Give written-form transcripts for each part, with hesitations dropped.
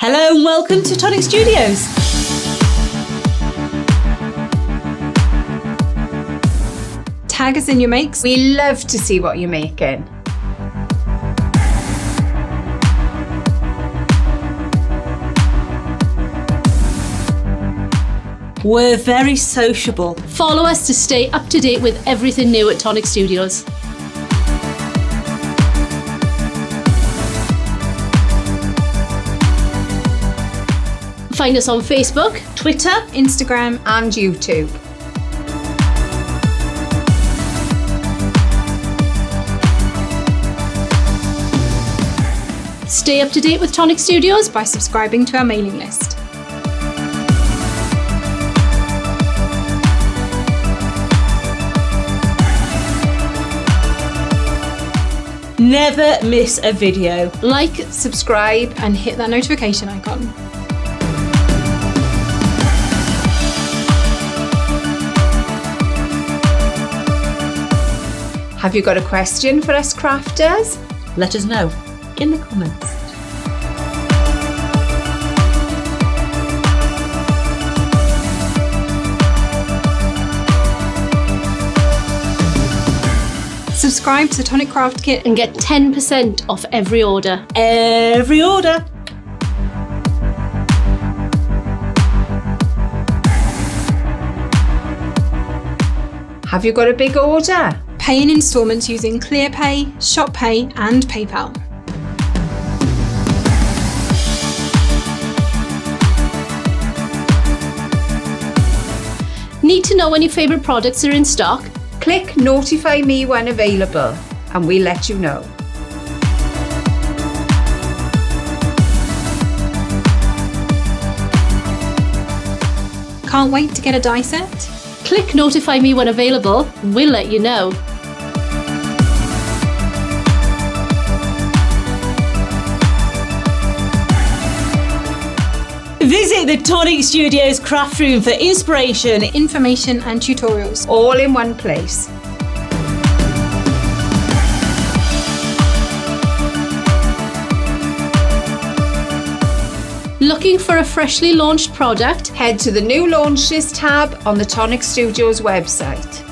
Hello and welcome to Tonic Studios. Tag us in your makes. We love to see what you're making. We're very sociable. Follow us to stay up to date with everything new at Tonic Studios. Find us on Facebook, Twitter, Instagram, And YouTube. stay up to date with Tonic Studios. by subscribing to our mailing list. never miss a video. Like, Subscribe and hit that notification icon. Have you got a question for us crafters? Let us know in the comments. Subscribe to the Tonic Craft Kit. and get 10% off every order. Every order. Have you got a big order? Pay in instalments using ClearPay, ShopPay and PayPal. Need to know when your favourite products are in stock? Click notify me when available and we'll let you know. Can't wait to get a die set? Click notify me when available, we'll let you know. Visit the Tonic Studios craft room for inspiration. Information and tutorials. All in one place. Looking for a freshly launched product? Head to the new launches tab on the Tonic Studios website.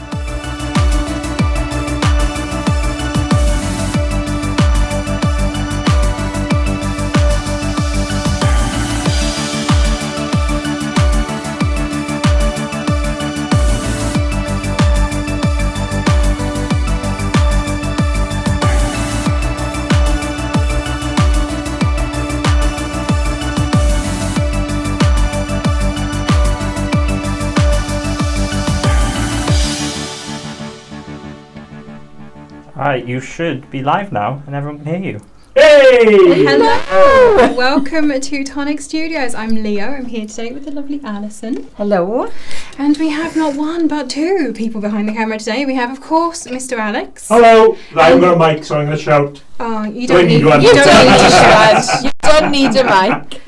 Alright, you should be live now and everyone can hear you. Hello! Welcome to Tonic Studios. I'm Leo. I'm here today with the lovely Alison. Hello. And we have not one but two people behind the camera today. We have, of course, Mr. Alex. Hello, I haven't got a mic, so I'm going to shout. Oh, you Do I don't need need one? You don't need to shout. You don't need a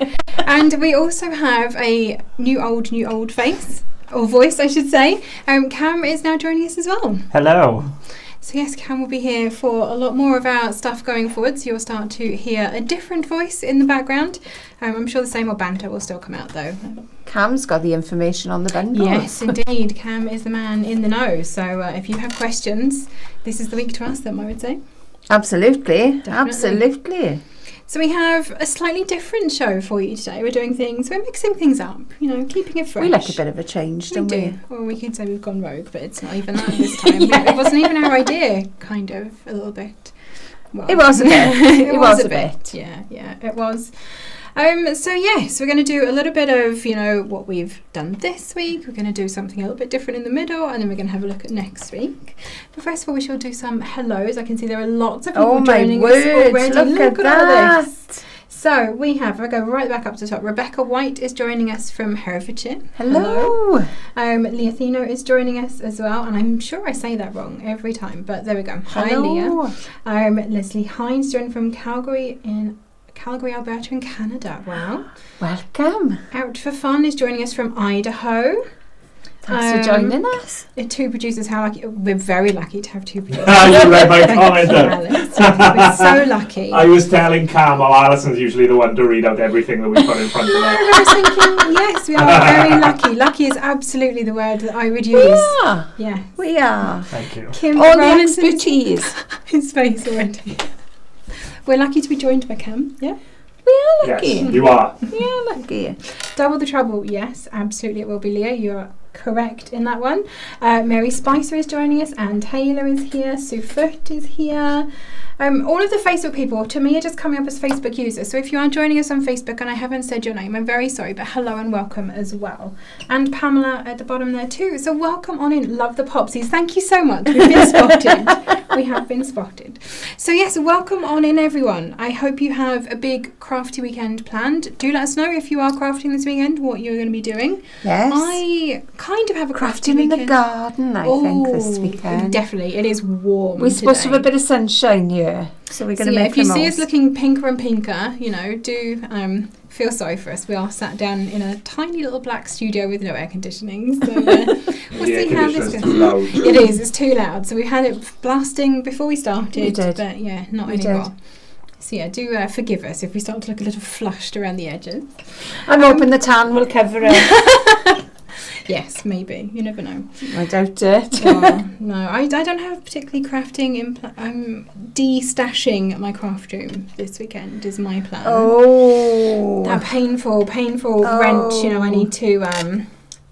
mic. And we also have a new old face, or voice, I should say. Cam is now joining us as well. Hello. So yes, Cam will be here for a lot more of our stuff going forward. So you'll start to hear a different voice in the background. I'm sure the same old banter will still come out though. Cam's got the information on the bundle. Yes, indeed. Cam is the man in the know. So if you have questions, this is the week to ask them, I would say. Absolutely. Definitely. Absolutely. So we have a slightly different show for you today. We're mixing things up, keeping it fresh. We like a bit of a change, We don't we? do. Or we could say we've gone rogue, but it's not even that this time. It wasn't even our idea, kind of, a little bit. Well, It was a bit. it was a bit. Yeah, it was. So yes, we're going to do a little bit of, what we've done this week. We're going to do something a little bit different in the middle, and then we're going to have a look at next week. But first of all, we shall do some hellos. I can see there are lots of people Oh my joining word, us already. look at all that. this. So we have, I'll go right back up to the top. Rebecca White is joining us from Herefordshire. Hello. Leothino is joining us as well, and I'm sure I say that wrong every time, but there we go. Hi, Hello. Leah. Leslie Hines joining from Calgary, Alberta in Canada. Wow. Welcome. Out for Fun is joining us from Idaho. Thanks for joining us. Two producers, how lucky. We're very lucky to have two producers. You read my comment Thank you, there. Alex. We're so lucky. I was telling Cam how Alison's usually the one to read out everything that we put in front of her. I was thinking, yes, we are very lucky. Lucky is absolutely the word that I would use. Yeah, Yeah. we are. Thank you. Kim All the Robinson's- expertise. His face already. We're lucky to be joined by Cam. Yeah. We are lucky. Yes, you are. We are lucky. Double the trouble. Yes, absolutely. It will be Leo. You are correct in that one. Mary Spicer is joining us. Anne Taylor is here. Sue Foot is here. All of the Facebook people, to me, are just coming up as Facebook users. So if you are joining us on Facebook and I haven't said your name, I'm very sorry, but hello and welcome as well. And Pamela at the bottom there too. So welcome on in. Love the popsies. Thank you so much. We've been spotted. We have been spotted. So yes, welcome on in, everyone. I hope you have a big crafty weekend planned. Do let us know if you are crafting this weekend, what you're going to be doing. Yes. I kind of have a crafty Crafting in weekend. the garden, I think, this weekend. Definitely. It is warm We're supposed to have a today. bit of sunshine here, so we're going to So yeah, make if you the see us most. looking pinker and pinker, you know, do feel sorry for us. We are sat down in a tiny little black studio with no air conditioning, so we'll The see air how this conditioner's goes. too loud. It is, it's too loud. So we had it blasting before we started, We did. but yeah, not We anymore. did. So yeah, do forgive us if we start to look a little flushed around the edges. I'm hoping the tan will cover it. Yes, maybe. You never know. I doubt it. Oh, no, I don't have particularly crafting. I'm de-stashing my craft room this weekend is my plan. Oh. That painful wrench, you know, I need to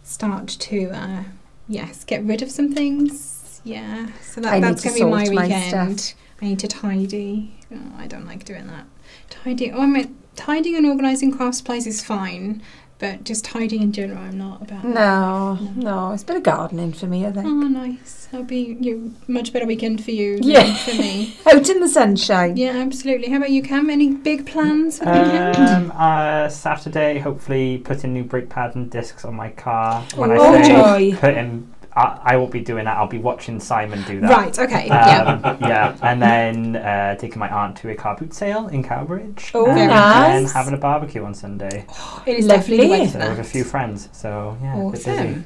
start to, yes, get rid of some things. Yeah, so I that's need to going to be my sort my weekend. stuff. I need to tidy. Oh, I don't like doing that. Tidying and organising crafts supplies is fine, but just tidying in general, I'm not about that. No, it's a bit of gardening for me, I think. Oh, nice. That'll be a much better weekend for you Yeah. than for me. Out in the sunshine. Yeah, absolutely. How about you, Cam? Any big plans for the weekend? Saturday, hopefully putting new brake pads and discs on my car. When Oh, I say joy. putting, I won't be doing that. I'll be watching Simon do that. Right, okay. Yeah. Yeah, and then taking my aunt to a car boot sale in Cowbridge. Oh, and nice. then having a barbecue on Sunday. It is Lovely. definitely the way for So that. with a few friends. So yeah, a bit busy. Awesome.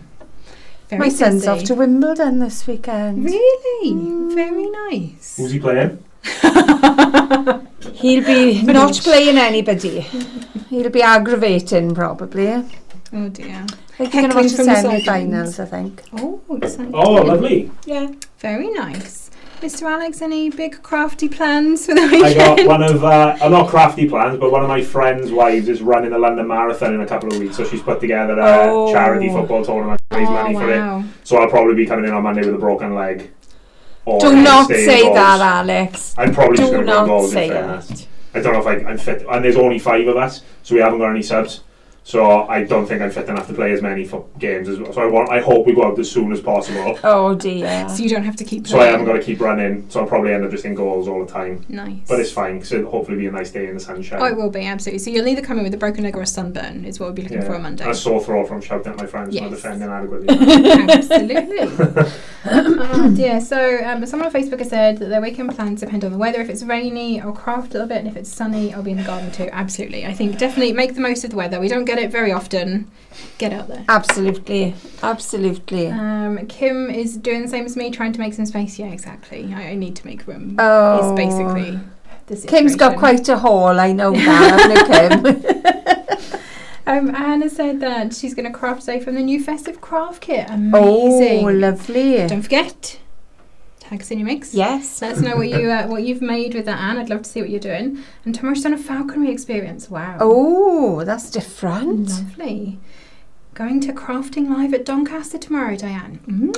Very My son's busy. off to Wimbledon this weekend. Really? Very nice. Who's he playing? He'll be not playing anybody. He'll be aggravating, probably. Oh dear. I think you're going to Heckling watch the from the semi-finals, I think. Oh, exciting. Oh, lovely. Yeah. Very nice. Mr. Alex, any big crafty plans for the I weekend? got one of, not crafty plans, but one of my friend's wives is running the London Marathon in a couple of weeks, so she's put together a Oh. charity football tournament to raise money for it. So I'll probably be coming in on Monday with a broken leg. Or Do not stay say indoors. that, Alex. I'm probably just Do going to go not involved say in fairness. that. I don't know if I'm fit, and there's only 5 of us, so we haven't got any subs. So I don't think I'm fit enough to play as many games as well. So I hope we go out as soon as possible. Oh, dear. So you don't have to keep So I playing. haven't got to keep running. So I'll probably end up just in goals all the time. Nice. But it's fine because it'll hopefully be a nice day in the sunshine. Oh, it will be, absolutely. So you'll either come in with a broken leg or a sunburn is what we'll be looking for on Monday. And a sore throat from shouting at my friends Yes. for defending adequately. Absolutely. Oh dear. So someone on Facebook has said that their weekend plans depend on the weather. If it's rainy, I'll craft a little bit, and if it's sunny, I'll be in the garden too. Absolutely. I think definitely make the most of the weather. We don't get it very often. Get out there. Absolutely. Absolutely. Kim is doing the same as me, trying to make some space. Yeah, exactly. I need to make room. Oh. Is basically the situation. Kim's got quite a haul, I know that, haven't you, Kim? Anna said that she's going to craft today from the new festive craft kit. Amazing. Oh, lovely. Don't forget, tag us in your mix. Yes. Let us know what you've made with that, Anne. I'd love to see what you're doing. And tomorrow's done a falconry experience. Wow. Oh, that's different. Lovely. Going to crafting live at Doncaster tomorrow, Diane.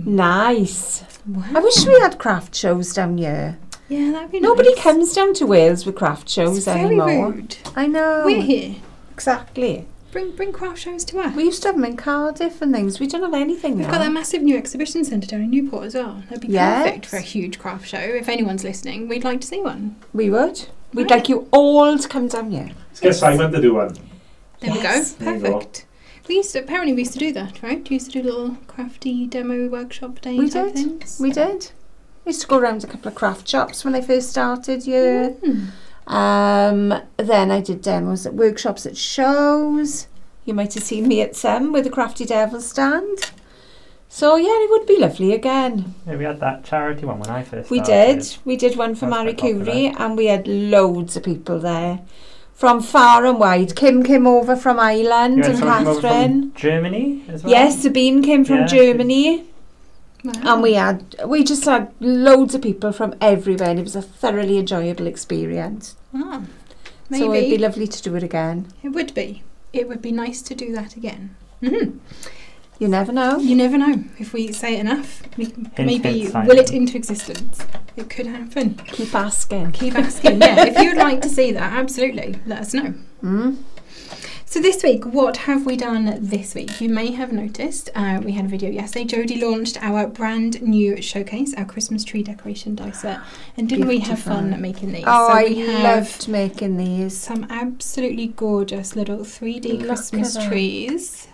Nice. Wow. I wish we had craft shows down here. Yeah, that'd be Nobody nice. comes down to Wales with craft shows It's very anymore. rude. I know. We're here. Exactly. Bring craft shows to us. We used to have them in Cardiff and things. We don't have anything We've now. got that massive new exhibition centre down in Newport as well. That'd be Yes. perfect for a huge craft show. If anyone's listening, we'd like to see one. We would. We'd Right. like you all to come down here. Let's get Simon to do one. There Yes. we There go. you go. Perfect. We used to do that, right? We used to do little crafty demo workshop day We type did. things. We did. We used to go around a couple of craft shops when they first started here. Mm. Then I did demos at workshops at shows. You might have seen me at some with the Crafty Devil stand. So yeah, it would be lovely again. Yeah, we had that charity one when I first We started. did. We did one for That was Marie quite Curie, and we had loads of people there from far and wide. Kim came over from Ireland, You had and someone come over Catherine. from Germany as well? Yes, Sabine came from Yeah. Germany, Wow. and we just had loads of people from everywhere, and it was a thoroughly enjoyable experience. Ah, So it'd be maybe lovely to do it again. it would be. It would be nice to do that again. Mhm. You never know. You never know. If we say it enough, we can maybe hint, Simon. will it into existence. It could happen. Keep asking. Keep asking. Yeah, if you'd like to see that, absolutely, let us know. Mm? So this week, what have we done this week? You may have noticed we had a video yesterday. Jodie launched our brand new showcase, our Christmas tree decoration die set. And didn't we have Beautiful. fun making these? Oh, so I we have loved making these. some absolutely gorgeous little 3D Look Christmas at that. trees.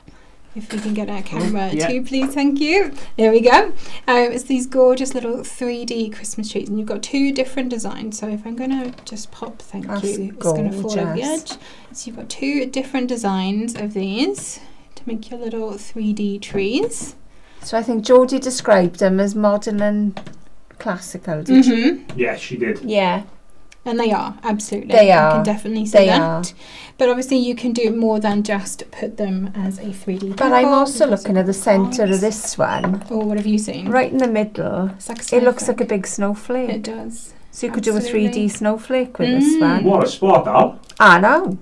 If we can get our camera yeah. too, please, thank you. There we go. It's these gorgeous little 3D Christmas trees, and you've got two different designs. So if I'm going to just pop, thank That's you, it's going to fall over the gorgeous. edge. So you've got two different designs of these to make your little 3D trees. So I think Geordie described them as modern and classical, did you? Mm-hmm. Yeah, she did. Yeah, And they are, absolutely. They I are. can definitely see they that. are. But obviously you can do more than just put them as a 3D But I'm decor. also You've looking at the centre of this one. Oh, what have you seen? Right in the middle. It's like a It looks like snowflake. a big snowflake. It does. So you could do a absolutely. 3D snowflake with this Mm. one. What a spot, Al. I know.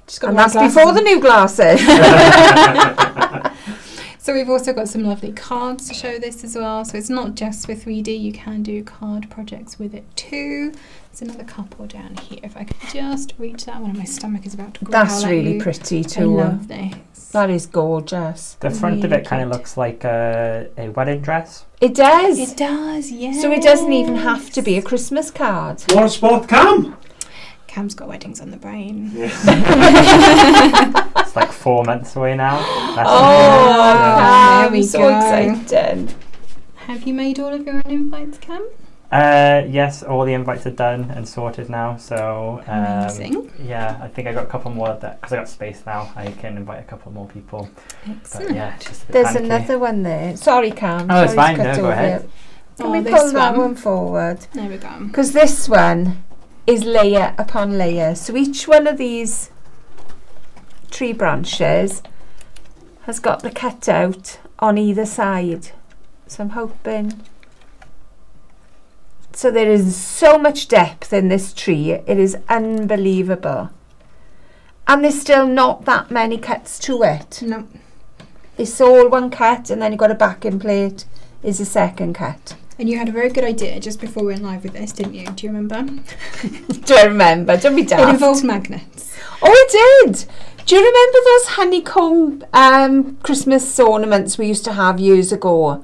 Just got And the that's right glasses before on. the new glasses. So we've also got some lovely cards to show this as well. So it's not just for 3D, you can do card projects with it too. There's another couple down here. If I could just reach that one, my stomach is about to growl That's at really you. pretty I too. love this. That is gorgeous. The front of Really it kind of cute. looks like a wedding dress. It does. It does, yeah. So it doesn't even have to be a Christmas card. What a spot, Cam. Cam's got weddings on the brain. It's like 4 months away now. That's Oh, there we so go. exciting. Have you made all of your own invites, Cam? Yes, all the invites are done and sorted now. So Amazing. yeah, I think I got a couple more of that because I got space now. I can invite a couple more people. But Excellent. yeah, it's just a bit There's panicky. another one there. Sorry, Cam. Oh, it's Sorry to fine. cut No, go over ahead. you. Can Oh, we this pull that one forward? There we go. Because this one is layer upon layer. So each one of these tree branches has got the cutout on either side. So I'm hoping. So there is so much depth in this tree. It is unbelievable. And there's still not that many cuts to it. No. It's all one cut, and then you've got a backing plate is a second cut. And you had a very good idea just before we went live with this, didn't you? Do you remember? Do I remember? Don't be daft. It involved magnets. Oh, it did. Do you remember those honeycomb Christmas ornaments we used to have years ago?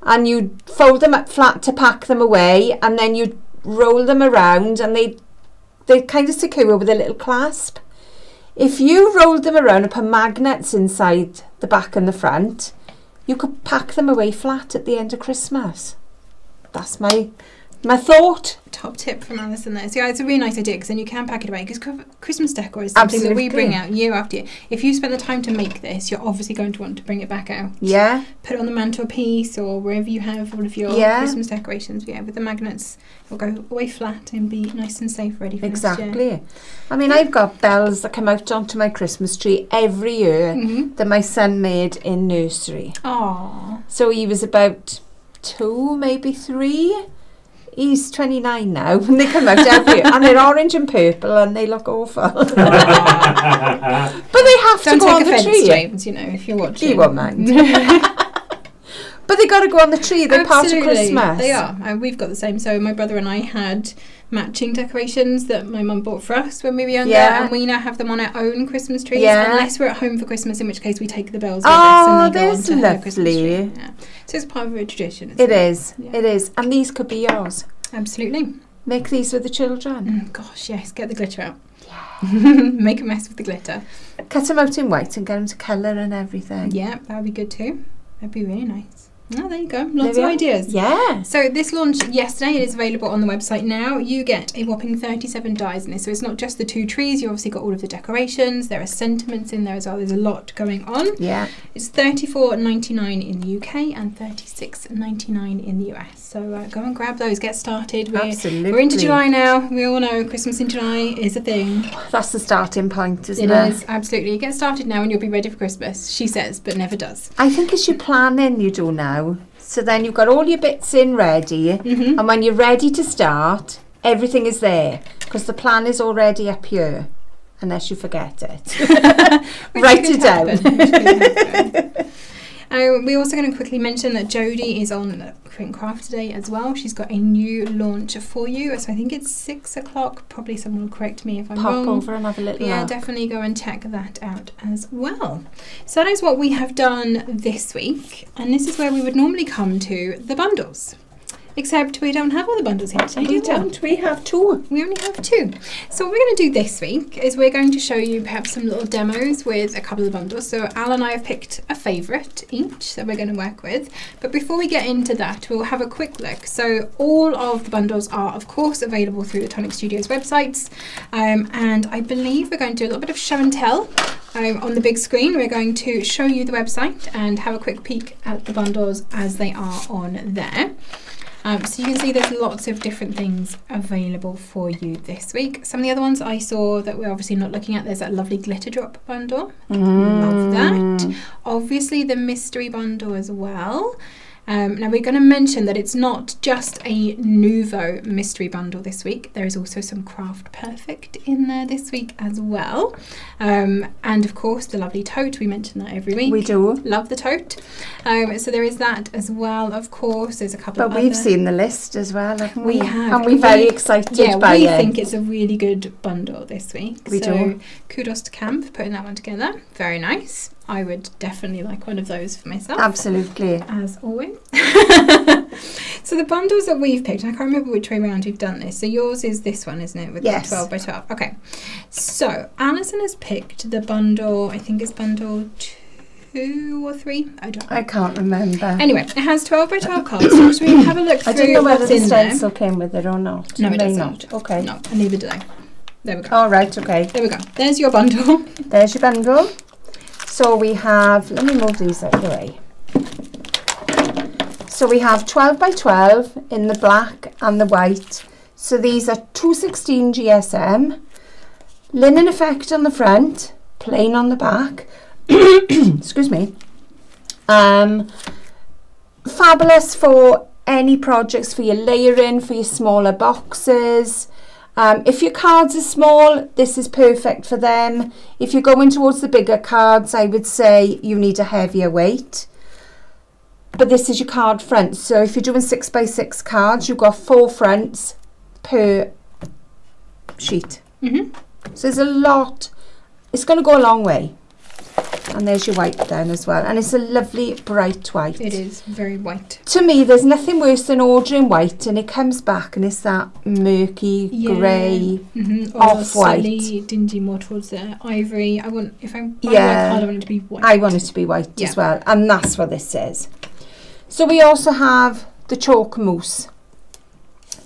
And you'd fold them up flat to pack them away, and then you'd roll them around, and they'd kind of secure with a little clasp. If you rolled them around and put magnets inside the back and the front, you could pack them away flat at the end of Christmas. That's my thought. Top tip from Alison there. So yeah, it's a really nice idea because then you can pack it away because Christmas decor is something that we bring out year after year. If you spend the time to make this, you're obviously going to want to bring it back out. Yeah. Put it on the mantelpiece or wherever you have all of your Yeah. Christmas decorations. Yeah, with the magnets, it'll go away flat and be nice and safe, ready for next year. Exactly. I mean, I've got bells that come out onto my Christmas tree every year Mm-hmm. that my son made in nursery. Aww. So he was about 2, maybe 3. He's 29 now, and they come out every year, and they're orange and purple, and they look awful. But they have to Don't go take on the offence, tree. James, you know, if you're watching. He won't mind. But they got to go on the tree. They're part of Absolutely, Christmas. They are. We've got the same. So my brother and I had matching decorations that my mum bought for us when we were younger, Yeah. and we now have them on our own Christmas trees, Yeah. unless we're at home for Christmas, in which case we take the bells with us and they go that's onto her Christmas lovely. tree. Yeah. So it's part of a tradition. It is. Yeah. It is. And these could be yours. Absolutely. Make these with the children. Gosh, yes. Get the glitter out. Make a mess with the glitter. Cut them out in white and get them to colour and everything. Yeah, that would be good too. That'd be really nice. Oh, there you go. Lots There of we are. ideas. Yeah. So this launched yesterday. It is available on the website now. You get a whopping 37 dies in this. So it's not just the 2 trees. You obviously got all of the decorations. There are sentiments in there as well. There's a lot going on. Yeah. It's $34.99 in the UK and $36.99 in the US. So go and grab those. Get started. Absolutely. We're into July now. We all know Christmas in July is a thing. That's the starting point, isn't It it? is, absolutely. Get started now and you'll be ready for Christmas. She says, but never does. I think it's your planning you do now. So then you've got all your bits in ready, and when you're ready to start, everything is there because the plan is already up here, unless you forget it. Write it down. We're also going to quickly mention that Jodie is on Print Craft today as well. She's got a new launch for you. So I think it's 6 o'clock. Probably someone will correct me if I'm Pop wrong. over and have a little Yeah, look. definitely go and check that out as well. So that is what we have done this week. And this is where we would normally come to the bundles. Except we don't have all the bundles here today, We do we? don't. We have 2. We only have 2. So what we're going to do this week is we're going to show you perhaps some little demos with a couple of bundles. So Al and I have picked a favourite each that we're going to work with. But before we get into that, we'll have a quick look. So all of the bundles are, of course, available through the Tonic Studios websites. And I believe we're going to do a little bit of show and tell. On the big screen, we're going to show you the website and have a quick peek at the bundles as they are on there. So you can see there's lots of different things available for you this week. Some of the other ones I saw that we're obviously not looking at, there's that lovely glitter drop bundle. Love that. Obviously the mystery bundle as well. Now we're going to mention that it's not just a Nouveau mystery bundle this week. There is also some Craft Perfect in there this week as well. And of course the lovely tote, we mention that every week. We do. Love the tote. So there is that as well, of course. There's a couple of But we've other... seen the list as well, haven't we? We have. And we're very excited by we it. think it's a really good bundle this week. We so do. kudos to Cam for putting that one together. Very nice. I would definitely like one of those for myself. Absolutely. As always. So the bundles that we've picked, and I can't remember which way around we've done this. So yours is this one, isn't it? With Yes. the 12 by 12. Okay. So Alison has picked the bundle, I think it's bundle 2 or 3. I don't know. I can't remember. Anyway, it has 12 by 12 cards. So should we have a look through I don't know whether what's the in there? stencil came with it or not. No, it may doesn't. not. Okay. No, and neither do I. There we go. All right, okay. There we go. There's your bundle. There's your bundle. So we have, let me move these out of the way. So we have 12 by 12 in the black and the white. So these are 216 GSM. Linen effect on the front, plain on the back. Excuse me. Fabulous for any projects, for your layering, for your smaller boxes. If your cards are small, this is perfect for them. If you're going towards the bigger cards, I would say you need a heavier weight. But this is your card front. So if you're doing 6 by 6 cards, you've got 4 fronts per sheet. So there's a lot. It's going to go a long way. And there's your white then as well. And it's a lovely bright white. It is very white. To me, there's nothing worse than ordering white and it comes back and it's that murky, grey, Or off-white. slightly dingy, more towards the ivory. I want, if I'm buying Yeah. my card, I want it to be white. I want it to be white Yeah. as well. And that's what this is. So we also have the chalk mousse.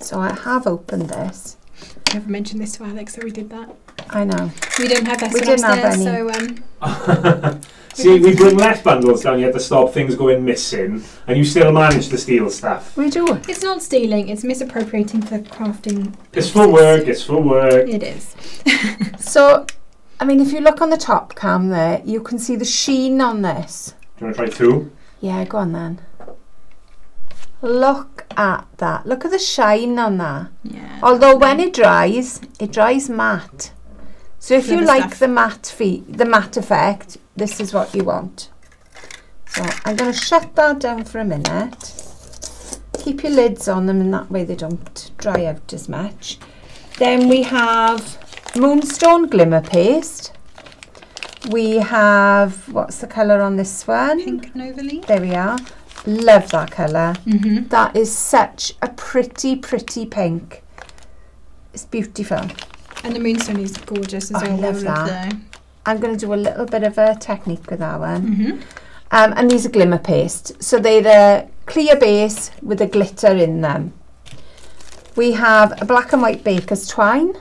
So I have opened this. I never mentioned this to Alex, so we did that. I know. We didn't have that We one didn't have upstairs, any. so See, we bring less bundles down here to stop things going missing, and you still manage to steal stuff. We do. it's not stealing, it's misappropriating for crafting. It's for work, it's for work. It is. So, I mean, if you look on the top cam there, you can see the sheen on this. Do you want to try 2? Yeah, go on then. Look at that. Look at the shine on that. Yeah. Although when it dries matte. So if you Clever like stuff. the matte effect, this is what you want. So I'm going to shut that down for a minute. Keep your lids on them and that way they don't dry out as much. Then we have Moonstone Glimmer Paste. We have, what's the colour on this one? Pink Novally. There we are. Love that colour. Mm-hmm. That is such a pretty, pretty pink. It's beautiful. And the moonstone is gorgeous as I well. love all that. of I'm going to do a little bit of a technique with that one. Mm-hmm. And these are glimmer paste. So they're the clear base with a glitter in them. We have a black and white baker's twine,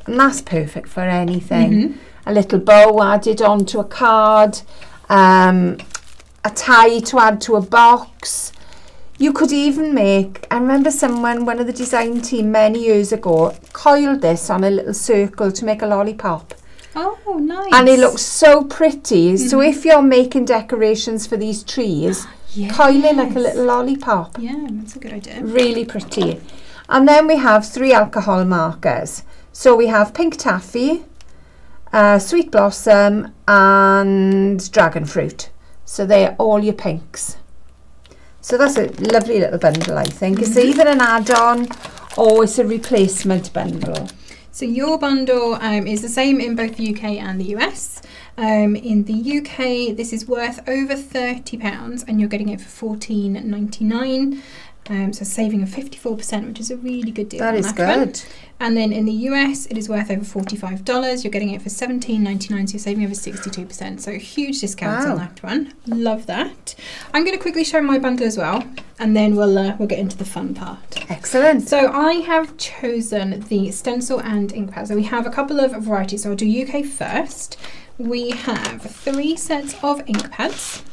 and that's perfect for anything. A little bow added onto a card, a tie to add to a box. You could even make, I remember one of the design team many years ago coiled this on a little circle to make a lollipop. Oh, nice. And it looks so pretty. So if you're making decorations for these trees, coil it like a little lollipop. Yeah, that's a good idea. Really pretty. And then we have 3 alcohol markers. So we have pink taffy, sweet blossom and dragon fruit. So they're all your pinks. So that's a lovely little bundle, I think. It's either an add-on or it's a replacement bundle. So your bundle is the same in both the UK and the US. In the UK, this is worth over £30 and you're getting it for $14.99. So saving of 54%, which is a really good deal. That is good. And then in the US, it is worth over $45. You're getting it for $17.99, so you're saving over 62%. So huge discounts on that one. Love that. I'm going to quickly show my bundle as well, and then we'll get into the fun part. Excellent. So I have chosen the stencil and ink pad. So we have a couple of varieties. So I'll do UK first. We have 3 sets of ink pads.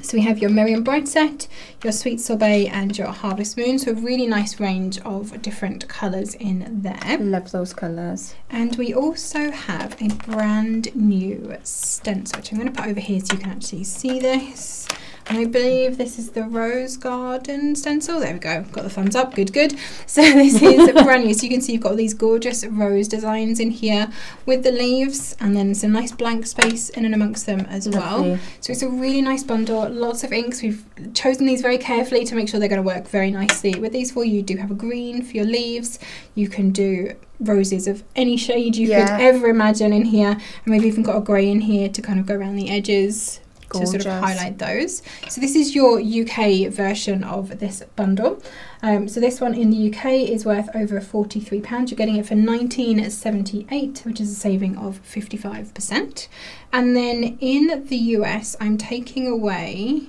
So we have your Miriam Bright set, your Sweet Sorbet and your Harvest Moon. So a really nice range of different colours in there. Love those colours. And we also have a brand new stencil, which I'm going to put over here so you can actually see this. And I believe this is the Rose Garden stencil. There we go. Got the thumbs up. Good, good. So this is brand new. So you can see you've got all these gorgeous rose designs in here with the leaves and then some nice blank space in and amongst them as well. So it's a really nice bundle. Lots of inks. We've chosen these very carefully to make sure they're going to work very nicely with these for you. You do have a green for your leaves. You can do roses of any shade you could ever imagine in here. And we've even got a grey in here to kind of go around the edges. Gorgeous. To sort of highlight those. So this is your UK version of this bundle. So this one in the UK is worth over £43. You're getting it for $19.78, which is a saving of 55%. And then in the US, I'm taking away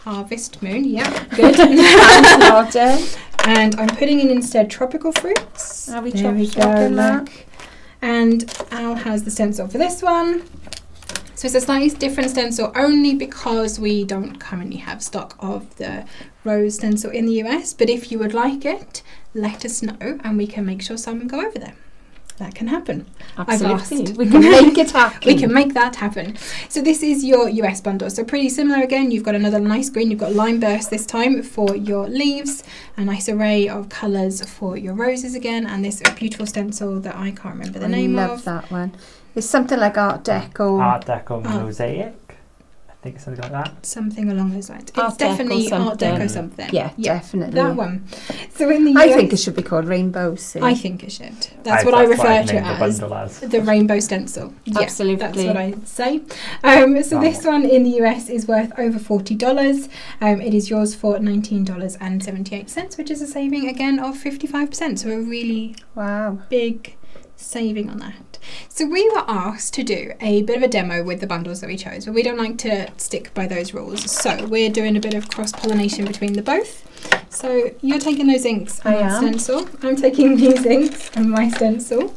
Harvest Moon. Yep, good. And I'm putting in instead tropical fruits. Are we there we go, look. And Al has the stencil for this one. So it's a slightly different stencil only because we don't currently have stock of the rose stencil in the US. But if you would like it, let us know and we can make sure someone go over there. That can happen. Absolutely. We can make it happen. We can make that happen. So this is your US bundle. So pretty similar again. You've got another nice green. You've got lime burst this time for your leaves. A nice array of colours for your roses again. And this beautiful stencil that I can't remember the name of. I love that one. It's something like Art Deco. Art Deco Mosaic. I think it's something like that. Something along those lines. It's Art definitely Deco Art Deco something. Yeah, definitely. That one. So in the US, I think it should be called Rainbow Sea. I think it should. That's what I refer to it as. The rainbow stencil. Yeah, absolutely. That's what I say. So this one in the US is worth over $40. It is yours for $19.78, which is a saving again of 55%. So a really big saving on that. So we were asked to do a bit of a demo with the bundles that we chose, but we don't like to stick by those rules. So we're doing a bit of cross-pollination between the both. So you're taking those inks and my stencil. I'm taking these inks and my stencil.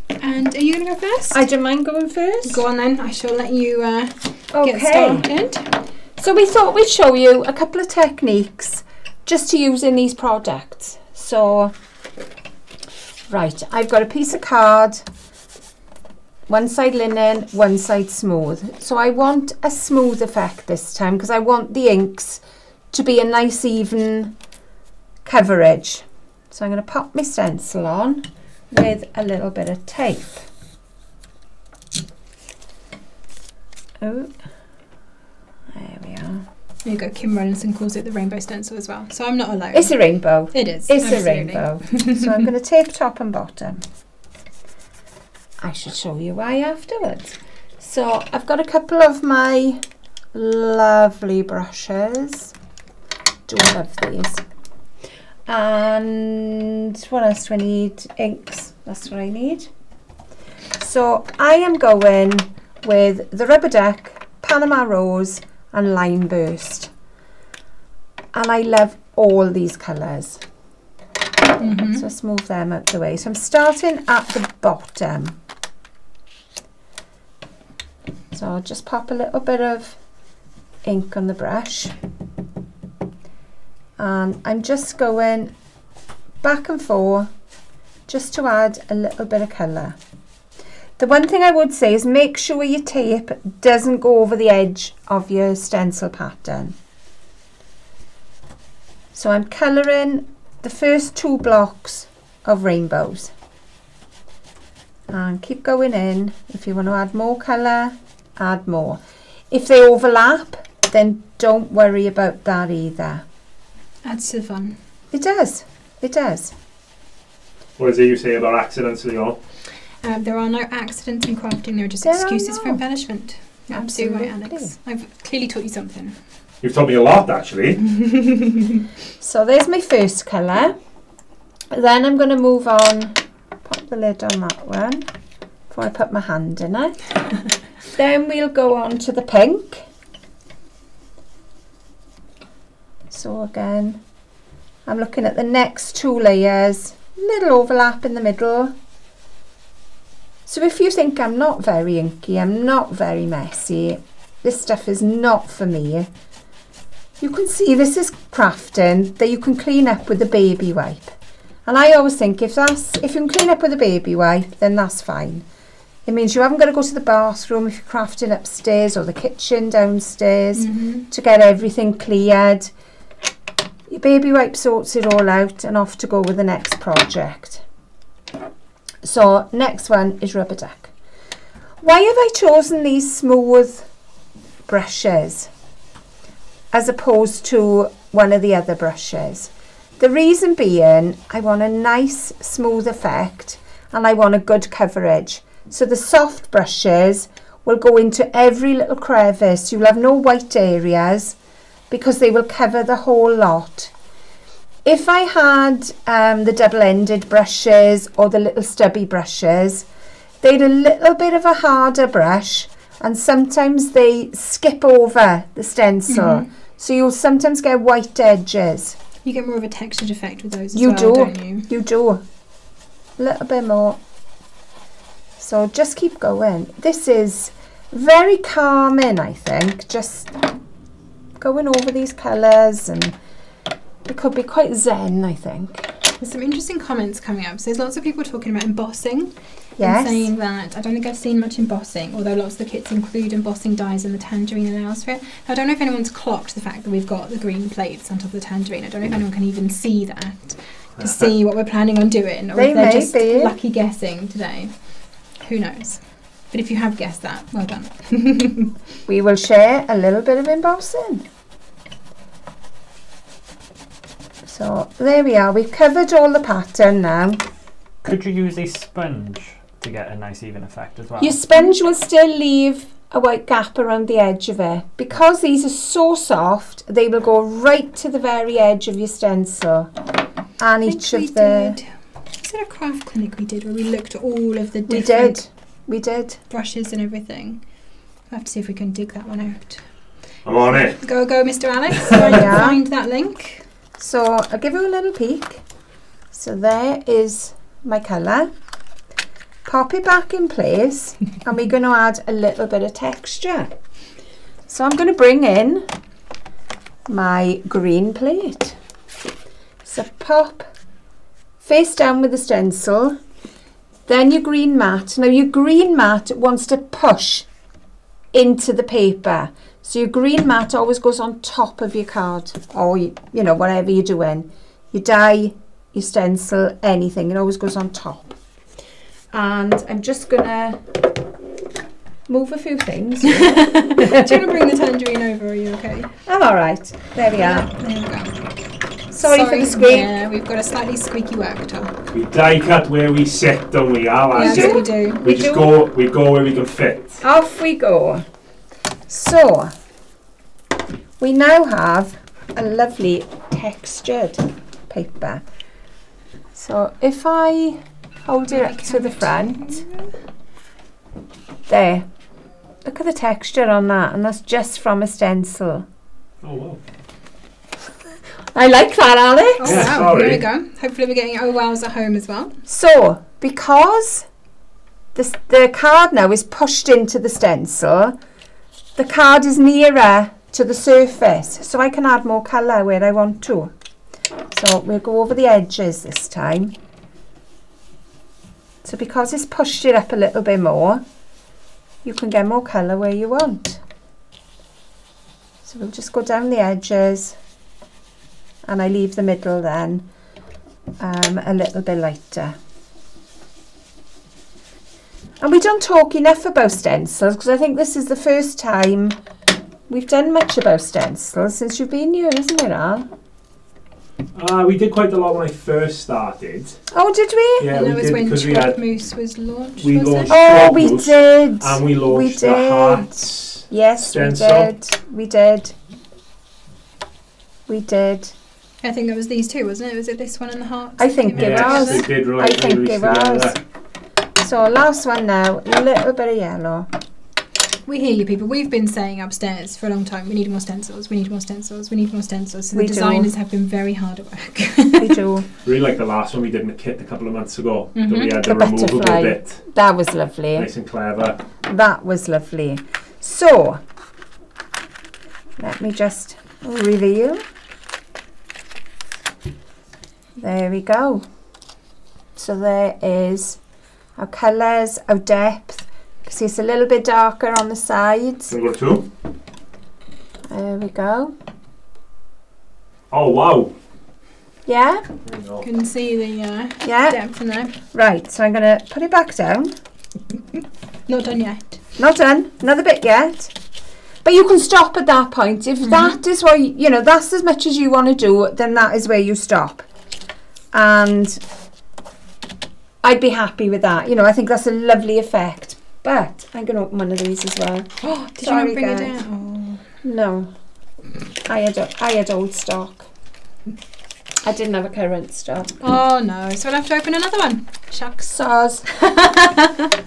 And are you going to go first? I don't mind going first. Go on then. I shall let you get started. So we thought we'd show you a couple of techniques just to use in these products. So, right, I've got a piece of card. One side linen, one side smooth. So I want a smooth effect this time because I want the inks to be a nice even coverage. So I'm going to pop my stencil on with a little bit of tape. Oh, there we are. There you go. Kim Alison calls it the rainbow stencil as well. So I'm not alone. It's a rainbow. It is. It's a rainbow. So I'm going to tape top and bottom. I should show you why afterwards. So I've got a couple of my lovely brushes. Do love these. And what else do I need? Inks. That's what I need. So I am going with the Rubber Duck, Panama Rose and Lime Burst. And I love all these colours. So let's move them out the way. So I'm starting at the bottom. So I'll just pop a little bit of ink on the brush. And I'm just going back and forth just to add a little bit of colour. The one thing I would say is make sure your tape doesn't go over the edge of your stencil pattern. So I'm colouring the first 2 blocks of rainbows. And keep going in. If you want to add more colour, add more. If they overlap, then don't worry about that either. Adds to the fun. It does. It does. What is it you say about accidents, Leo? There are no accidents in crafting, there are just There are excuses for not. embellishment. You're absolutely right, Absolutely. Alex. I've clearly taught you something. You've taught me a lot, actually. So there's my first colour. Then I'm going to move on, pop the lid on that one before I put my hand in it. Then we'll go on to the pink. So again, I'm looking at the next 2 layers, little overlap in the middle. So if you think I'm not very inky, I'm not very messy, this stuff is not for me, you can see this is crafting that you can clean up with a baby wipe. And I always think if you can clean up with a baby wipe, then that's fine. It means you haven't got to go to the bathroom if you're crafting upstairs or the kitchen downstairs to get everything cleared. Your baby wipe sorts it all out and off to go with the next project. So next one is rubber duck. Why have I chosen these smooth brushes as opposed to one of the other brushes? The reason being, I want a nice smooth effect and I want a good coverage. So the soft brushes will go into every little crevice. You'll have no white areas because they will cover the whole lot. If I had the double-ended brushes or the little stubby brushes, they're a little bit of a harder brush and sometimes they skip over the stencil. So you'll sometimes get white edges. You get more of a textured effect with those as You well, do. don't you? You do. A little bit more. So just keep going. This is very calming, I think. Just going over these colours, and it could be quite zen, I think. There's some interesting comments coming up. So there's lots of people talking about embossing. Yes. And saying that I don't think I've seen much embossing, although lots of the kits include embossing dies and the tangerine allows for it. I don't know if anyone's clocked the fact that we've got the green plates on top of the tangerine. I don't know if anyone can even see that to see what we're planning on doing, or They if they're may just be. lucky guessing today. Who knows? But if you have guessed that, well done. We will share a little bit of embossing. So there we are. We've covered all the pattern now. Could you use a sponge to get a nice even effect as well? Your sponge will still leave a white gap around the edge of it. Because these are so soft, they will go right to the very edge of your stencil. And each of the... Was it a craft clinic we did where we looked at all of the different We did. brushes and everything? We'll have to see if we can dig that one out. I'm on it. Go, Mr. Alex. Find that link. So I'll give you a little peek. So there is my colour. Pop it back in place and we're going to add a little bit of texture. So I'm going to bring in my green plate. So pop face down with the stencil, then your green mat. Now your green mat wants to push into the paper. So your green mat always goes on top of your card, or you know, whatever you're doing. You die, your stencil, anything, it always goes on top. And I'm just gonna move a few things. Do you want to bring the tangerine over? Are you okay? I'm all right. There we are. There we go. Sorry for the squeak. Yeah, we've got a slightly squeaky worktop. We die cut where we sit, don't we? Yes, we do. We just go where we can fit. Off we go. So we now have a lovely textured paper. So if I hold it up to the front, there, look at the texture on that, and that's just from a stencil. Oh wow. I like that, Alex. Oh Yeah, wow, sorry. here we go. Hopefully we're getting oh wows at home as well. So, because the card now is pushed into the stencil, the card is nearer to the surface, so I can add more colour where I want to. So we'll go over the edges this time. So because it's pushed it up a little bit more, you can get more colour where you want. So we'll just go down the edges, and I leave the middle then a little bit lighter. And we don't talk enough about stencils, because I think this is the first time we've done much about stencils since you've been here, isn't it, Al? We did quite a lot when I first started. Oh, did we? Yeah, And we that was did when because we Chalk had Mousse was launched, we was launched it? Oh, Chalk we Mousse, did. and we launched the did. hearts. Yes, stencil. we did. We did. I think it was these two, wasn't it? Was it this one and the heart? I think it Yes, was. they did I think release it was. together. So last one now, a little bit of yellow. We hear you, people. We've been saying upstairs for a long time, we need more stencils, we need more stencils, we need more stencils. So We the do. designers have been very hard at work. We do. Really like the last one we did in the kit a couple of months ago. That we had The the removable butterfly. bit. That was lovely. Nice and clever. That was lovely. So, let me just reveal. There we go. So there is our colours, our depth. See, it's a little bit darker on the sides. Can we go to two? There we go. Oh wow! Yeah? There we go. Can see the Yeah? depth in there. Right, so I'm going to put it back down. Not done yet. Not done. Another bit yet. But you can stop at that point. If that is what, you know, that's as much as you want to do, then that is where you stop. And I'd be happy with that. You know, I think that's a lovely effect. But I'm going to open one of these as well. Oh, did Sorry, you not bring guys. it down? No. I had old stock. I didn't have a current stock. Oh no, so we'll have to open another one. Shucks. Soz.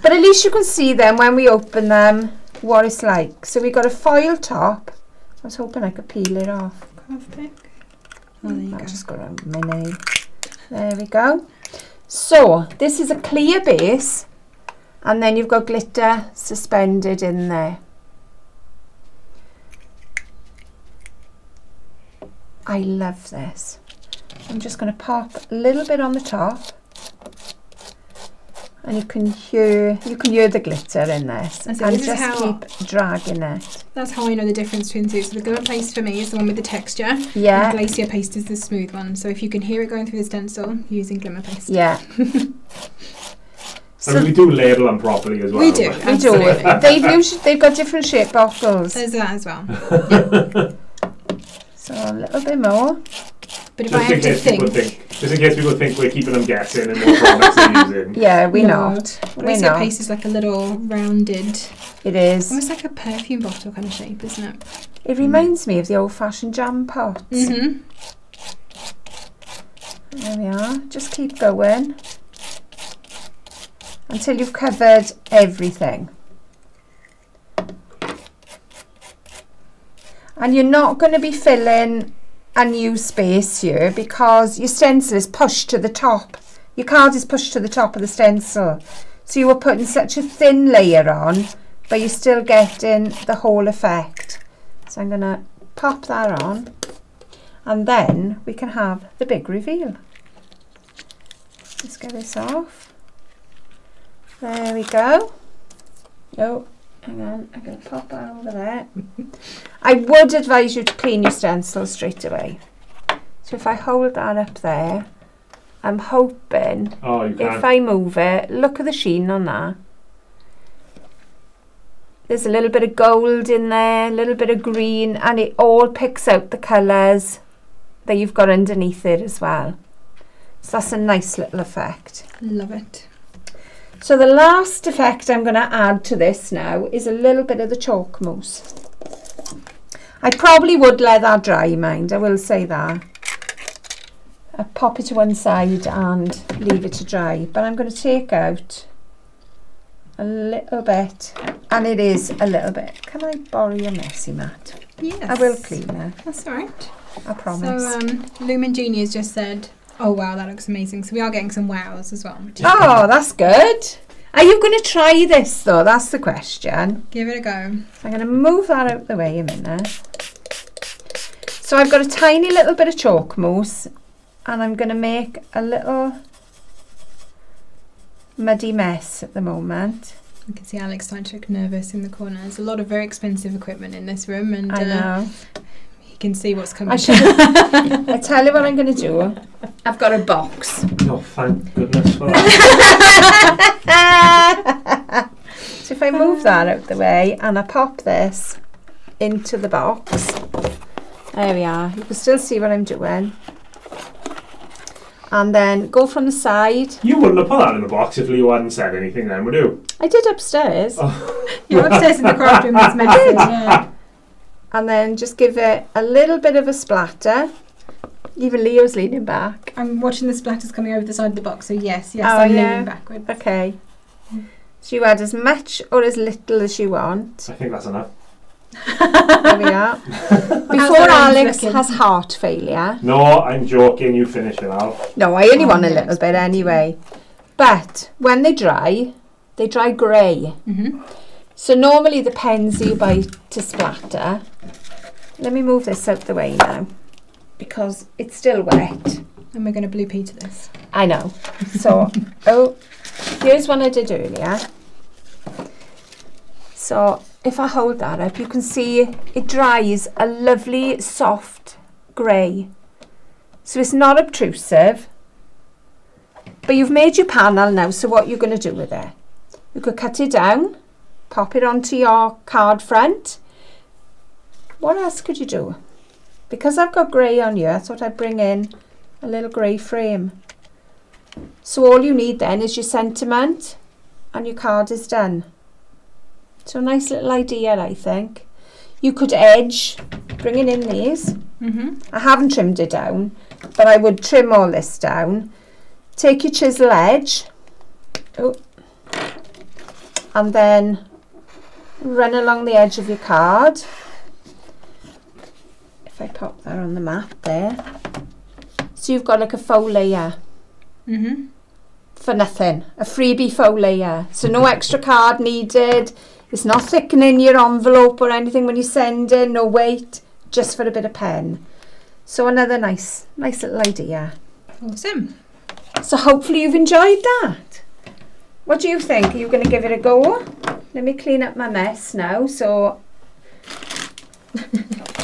But at least you can see them when we open them, what it's like. So we got a foil top. I was hoping I could peel it off. Craft pick. Oh, there you I'll go. just go around my nail. There we go. So this is a clear base, and then you've got glitter suspended in there. I love this. I'm just going to pop a little bit on the top, and you can hear the glitter in this, And and so this is just how- keep dragging it. That's how I know the difference between the two. So the glimmer paste for me is the one with the texture. Yeah. And glacier paste is the smooth one. So if you can hear it going through the stencil, using glimmer paste. Yeah. I mean, we do label them properly as well. We do. but- We do. Absolutely. They've got different shaped bottles. There's that as well. So a little bit more. But if I Just in have to case people think, think, just in case people think we're keeping them guessing and what products they're using. Yeah, we're No. not. We're glacier not. paste is like a little rounded, It is. almost like a perfume bottle kind of shape, isn't it? It reminds me of the old-fashioned jam pots. Mm-hmm. There we are. Just keep going until you've covered everything. And you're not going to be filling a new space here because your stencil is pushed to the top. Your card is pushed to the top of the stencil. So you were putting such a thin layer on, but you're still getting the whole effect. So I'm going to pop that on, and then we can have the big reveal. Let's get this off. There we go. Oh, hang on, I'm going to pop that over there. I would advise you to clean your stencil straight away. So if I hold that up there, I'm hoping Oh, you if can. I move it, look at the sheen on that. There's a little bit of gold in there, a little bit of green, and it all picks out the colours that you've got underneath it as well. So that's a nice little effect. Love it. So the last effect I'm going to add to this now is a little bit of the chalk mousse. I probably would let that dry, mind, I will say that. I'll pop it to one side and leave it to dry. But I'm going to take out a little bit, and it is a little bit. Can I borrow your messy mat? Yes. I will clean it. That's all right. I promise. So Lumen Genius just said, oh wow, that looks amazing. So we are getting some wows as well. Which is Oh, that's good. Are you going to try this though? That's the question. Give it a go. So I'm going to move that out the way a minute. So I've got a tiny little bit of chalk mousse and I'm going to make a little muddy mess at the moment. You can see Alex starting to look nervous in the corner. There's a lot of very expensive equipment in this room, and I know. he can see what's coming. I should. I tell you what I'm going to do. I've got a box. Oh, thank goodness for that. So if I move that out the way and I pop this into the box, there we are. You can still see what I'm doing. And then go from the side. You wouldn't have put that in the box if Leo hadn't said anything then, would you? I did upstairs. You're upstairs in the craft room. That's messy. Yeah. And then just give it a little bit of a splatter. Even Leo's leaning back. I'm watching the splatters coming over the side of the box. So yes, Oh, I'm yeah. leaning backwards. Okay. So you add as much or as little as you want. I think that's enough. There we are. Before that Alex looking? has heart failure. No, I'm joking. You finish it now. No, I only want a yeah, little it's bit pretty. anyway. But when they dry grey. Mm-hmm. So normally the pens that you buy to splatter. Let me move this out the way now because it's still wet. And we're going to blue peter this. I know. So, here's one I did earlier. So if I hold that up, you can see it dries a lovely soft grey. So it's not obtrusive. But you've made your panel now, so what you're going to do with it? You could cut it down, pop it onto your card front. What else could you do? Because I've got grey on here, I thought I'd bring in a little grey frame. So all you need then is your sentiment and your card is done. So a nice little idea, I think. You could edge, bringing in these. Mm-hmm. I haven't trimmed it down, but I would trim all this down. Take your chisel edge, and then run along the edge of your card. If I pop that on the mat there. So you've got like a faux layer. Mm-hmm. For nothing, a freebie faux layer. So no extra card needed. It's not thickening your envelope or anything when you send in, no weight, just for a bit of pen. So another nice little idea. Awesome. So hopefully you've enjoyed that. What do you think? Are you going to give it a go? Let me clean up my mess now so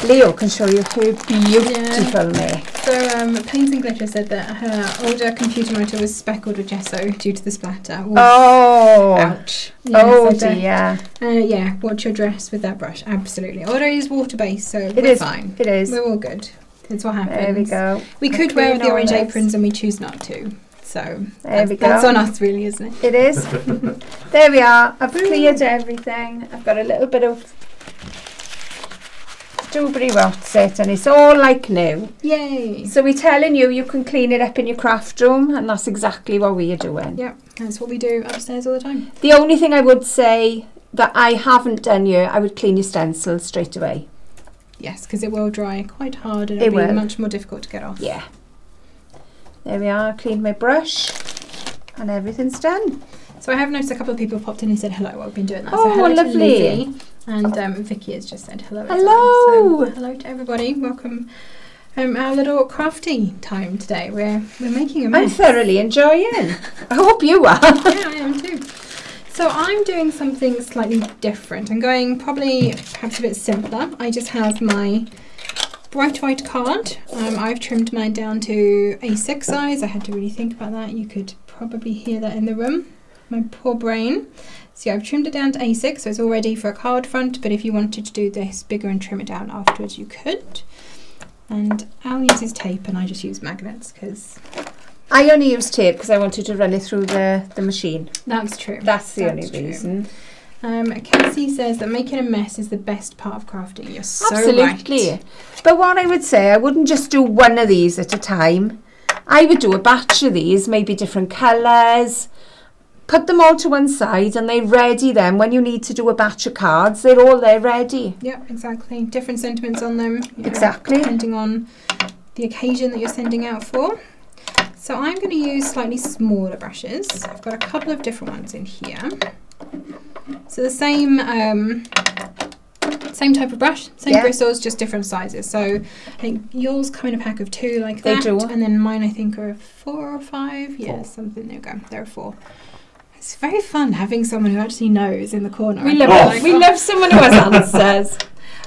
Leo can show you her beautiful make. So Paint and Glitter said that her older computer monitor was speckled with gesso due to the splatter. Ooh. Oh, Ouch. oh so dear. yeah, watch your dress with that brush. Absolutely. Although it is water-based, so It we're is fine. It is. We're all good. That's what happens. There we go. We could I'll wear clean the all orange this. aprons and we choose not to. So There we that's go. on us really, isn't it? It is. There we are. I've cleared everything. I've got a little bit of strawberry Wotsit and it's all like new. Yay. So we're telling you you can clean it up in your craft room and that's exactly what we are doing. Yep, that's what we do upstairs all the time. The only thing I would say that I haven't done here, I would clean your stencils straight away. Yes, because it will dry quite hard and It it'll be will. much more difficult to get off. Yeah. There we are. Cleaned my brush and everything's done. So I have noticed a couple of people popped in and said hello while we've been doing that. Oh, so hello lovely. to Lizzie, and Vicky has just said hello. as well. Hello. So, hello to everybody. Welcome. Our little crafty time today. We're making a I'm mess. thoroughly enjoying. I hope you are. Yeah, I am too. So I'm doing something slightly different. I'm going probably perhaps a bit simpler. I just have my bright white card. I've trimmed mine down to A6 size. I had to really think about that. You could probably hear that in the room. My poor brain. So yeah, I've trimmed it down to A6, so it's all ready for a card front, but if you wanted to do this bigger and trim it down afterwards, you could. And Al uses tape and I just use magnets because I only used tape because I wanted to run it through the machine. that's true. That's the only true. reason. Cassie says that making a mess is the best part of crafting. You're so Absolutely. right. But what I would say, I wouldn't just do one of these at a time. I would do a batch of these, maybe different colours. put them all to one side and they're ready then. When you need to do a batch of cards, they're all there ready. Yeah, exactly. Different sentiments on them. Exactly. Depending on the occasion that you're sending out for. So I'm going to use slightly smaller brushes. I've got a couple of different ones in here. So the same type of brush, same bristles, just different sizes. So I think yours come in a pack of 2 like that. They do. And then mine I think are 4 or 5. Yeah, 4. something. There you go. There are 4. It's very fun having someone who actually knows in the corner. We love someone who has answers.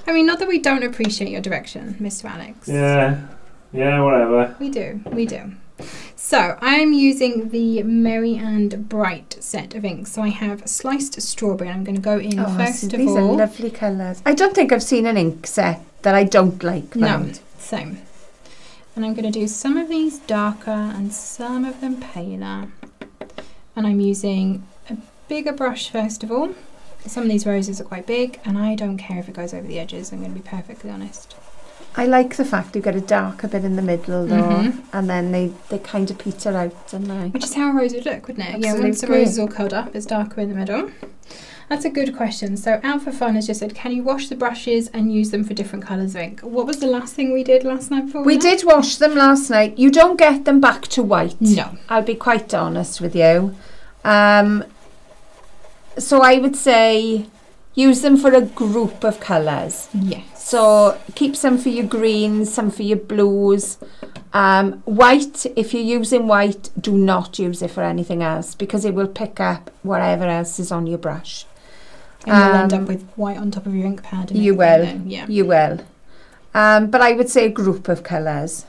I mean, not that we don't appreciate your direction, Mr. Alex. Yeah, whatever. We do. So I'm using the Merry and Bright set of inks. So I have sliced strawberry, and I'm going to go in first of these all. are lovely colours. I don't think I've seen an ink set that I don't like. No, same. And I'm going to do some of these darker and some of them paler. And I'm using a bigger brush first of all. Some of these roses are quite big, and I don't care if it goes over the edges. I'm going to be perfectly honest. I like the fact you've got a darker bit in the middle though, and then they kind of peter out, don't they? Which is how a rose would look, wouldn't it? Absolutely. Yeah, once the rose is all curled up, it's darker in the middle. That's a good question. So Out for Fun has just said, can you wash the brushes and use them for different colours of ink? What was the last thing we did last night before? We did wash them last night. You don't get them back to white. No. I'll be quite honest with you. So I would say use them for a group of colours. Yes. So keep some for your greens, some for your blues. White, if you're using white, do not use it for anything else because it will pick up whatever else is on your brush. And you'll end up with white on top of your ink pad. And You will. then, yeah. You will. But I would say a group of colours.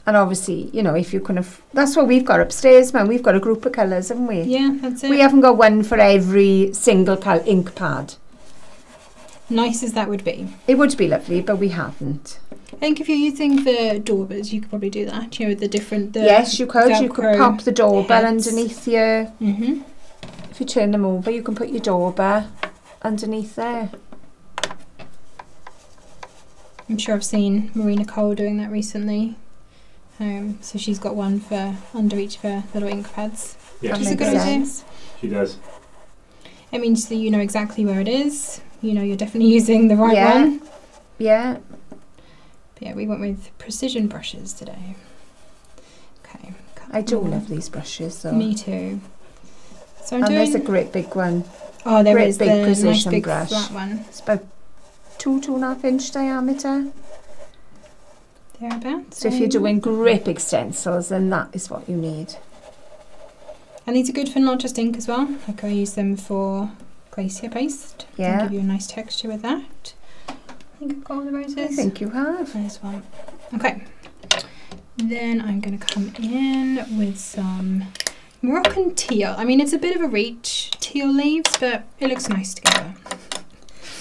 And obviously, you know, if you kind of... That's what we've got upstairs, man. We've got a group of colours, haven't we? Yeah, that's it. We haven't got one for every single ink pad. Nice as that would be. It would be lovely, but we haven't. I think if you're using the doorbells, you could probably do that. You know, with the different... Yes, you could. You could Velcro pop the doorbell heads. underneath your... Mm-hmm. If you turn them over, you can put your doorbell underneath there. I'm sure I've seen Marina Cole doing that recently. So she's got one for under each of her little ink pads. Yeah, Which is a good idea. she does. It means that you know exactly where it is. You know you're definitely using the right one. Yeah. But yeah, we went with precision brushes today. Okay. I do love these brushes, though. Me too. So I'm and doing... there's a great big one. Oh, there great is big the nice precision big brush. flat one. It's about 2.5 inch diameter. Thereabouts. So if you're doing great big stencils, then that is what you need. And these are good for not just ink as well. Like I use them for glacier paste. Yeah. Give you a nice texture with that. I think I've got all the roses. I think you have. There's one. Okay. Then I'm going to come in with some Moroccan teal. I mean, it's a bit of a reach, teal leaves, but it looks nice together.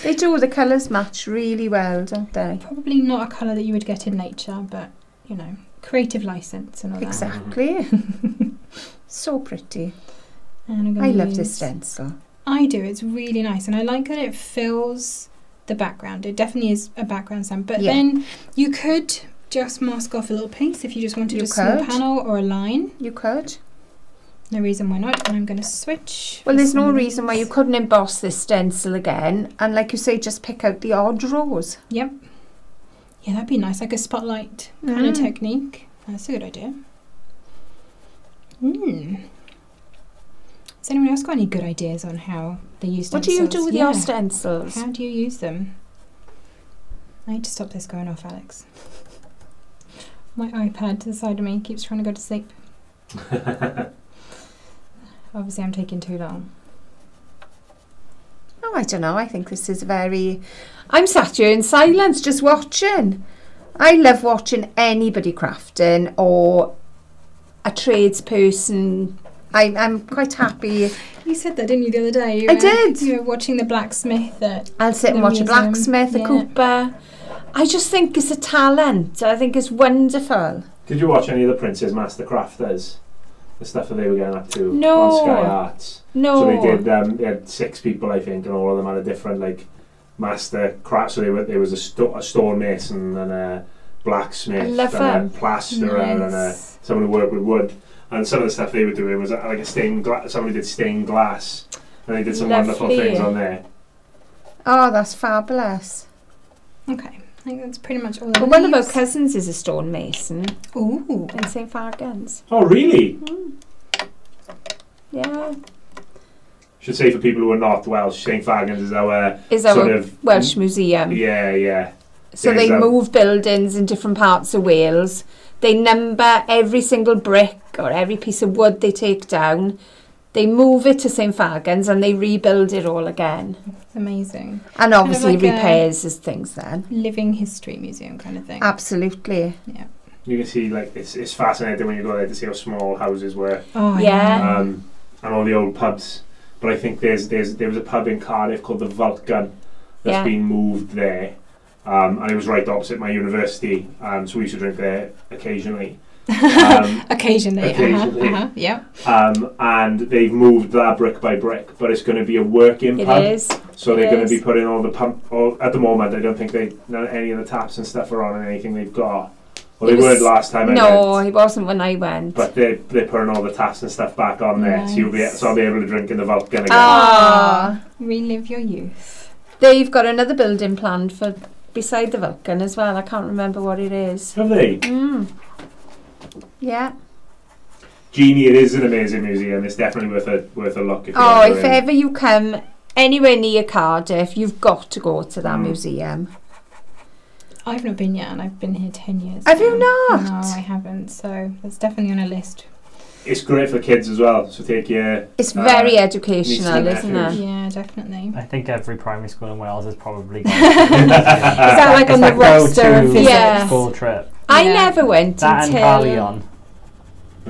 They do. The colours match really well, don't they? Probably not a colour that you would get in nature, but, you know, creative license and all that. Exactly. So pretty. And I'm I gonna love use- this stencil. I do. It's really nice, and I like that it fills the background. It definitely is a background sound, but Yeah. then you could just mask off a little piece if you just wanted You a small could. panel or a line. You could. No reason why not. And I'm going to switch. Well, with there's some no of reason why these. you couldn't emboss this stencil again. And like you say, just pick out the odd rows. Yep. Yeah, that'd be nice, like a spotlight kind of Mm. technique. That's a good idea. Has anyone else got any good ideas on how they use What stencils? do you do with Yeah. your stencils? How do you use them? I need to stop this going off, Alex. My iPad to the side of me keeps trying to go to sleep. Obviously, I'm taking too long. Oh, I don't know. I think this is very... I'm sat here in silence just watching. I love watching anybody crafting or a tradesperson. I'm quite happy. You said that, didn't you, the other day? You I were, did. You were watching the blacksmith at... I'll sit and The watch a museum, blacksmith, a yeah. cooper. I just think it's a talent. I think it's wonderful. Did you watch any of the Prince's Master Crafters? The stuff that they were getting up to No. on Sky Arts. No. So they did. They had 6 people, I think, and all of them had a different like master craft. So there was a stonemason and a blacksmith I love and it. a plasterer and someone who worked with wood. And some of the stuff they were doing was like a stained glass. Somebody did stained glass, and they did some Lovely. wonderful things on there. Oh, that's fabulous. Okay, I think that's pretty much all. Well, one of our cousins is a stone-mason Ooh. in St Fagans. Oh, really? Yeah. Should say for people who are not Welsh, St Fagans is our Is sort our of Welsh museum. Yeah. So There's they move buildings in different parts of Wales. They number every single brick or every piece of wood they take down. They move it to St Fagans and they rebuild it all again. Amazing. And obviously like a repairs as things then. Living history museum kind of thing. Absolutely. Yeah. You can see, like, it's fascinating when you go there to see how small houses were. Oh, Yeah. And all the old pubs. But I think there was a pub in Cardiff called the Vault Gun that's been moved there. And it was right opposite my university, so we used to drink there occasionally. Occasionally. Yeah. And they've moved that brick by brick, but it's going to be a working It pub. is. So they're It going to is. be putting all the pump. At the moment, I don't think any of the taps and stuff are on and anything they've got. Well, they weren't last time I No, went. he wasn't when I went. But they're putting all the taps and stuff back on there, so I'll be able to drink in the Vault Gun again. Ah, Relive your youth. they've got another building planned for beside the Vulcan as well. I can't remember what it is. Have they? Yeah. Jeannie, it is an amazing museum. It's definitely worth a look. If If ever you come anywhere near Cardiff, you've got to go to that museum. I've not been yet, and I've been here 10 years. Have you now. not? No, I haven't. So it's definitely on a list. It's great for kids as well. So take your. It's very nieces educational, and isn't nephews. it? Yeah, definitely. I think every primary school in Wales is probably Is that like on the roster of visits? Yeah. school trip. I Yeah. never went That and until... Carleon.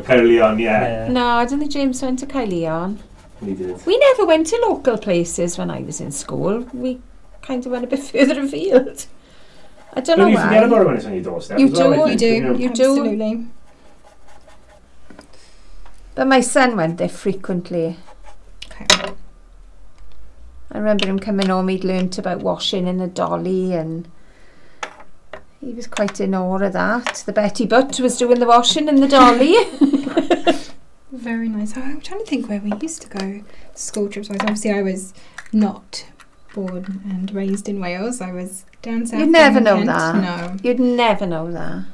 Carleon, yeah. No, I don't think James went to Carleon. We did. We never went to local places when I was in school. We kind of went a bit further afield. I don't know But you why. forget about it when it's on your doorstep. You as well, do, I You think, do. know. You do. Absolutely. But my son went there frequently. Okay. I remember him coming home, he'd learnt about washing in a dolly and he was quite in awe of that. The Betty Butt was doing the washing in the dolly. Very nice. I'm trying to think where we used to go school trips wise. Obviously, I was not born and raised in Wales. I was down south. You'd never in know Kent. that. No. You'd never know that.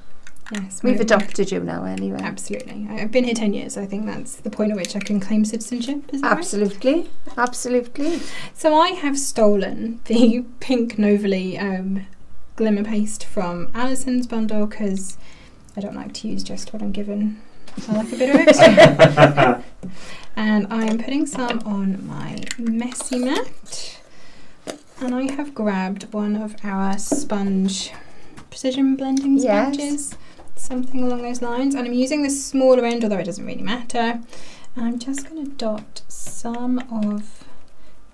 Yes. We've my- adopted you now anyway. Absolutely. I've been here 10 years. I think that's the point at which I can claim citizenship. Is that right? Absolutely. Absolutely. So I have stolen the pink Novely glimmer paste from Alison's bundle because I don't like to use just what I'm given. I like a bit of extra. And I am putting some on my messy mat. And I have grabbed one of our sponge, precision blending Yes. sponges. Something along those lines. And I'm using the smaller end, although it doesn't really matter. And I'm just going to dot some of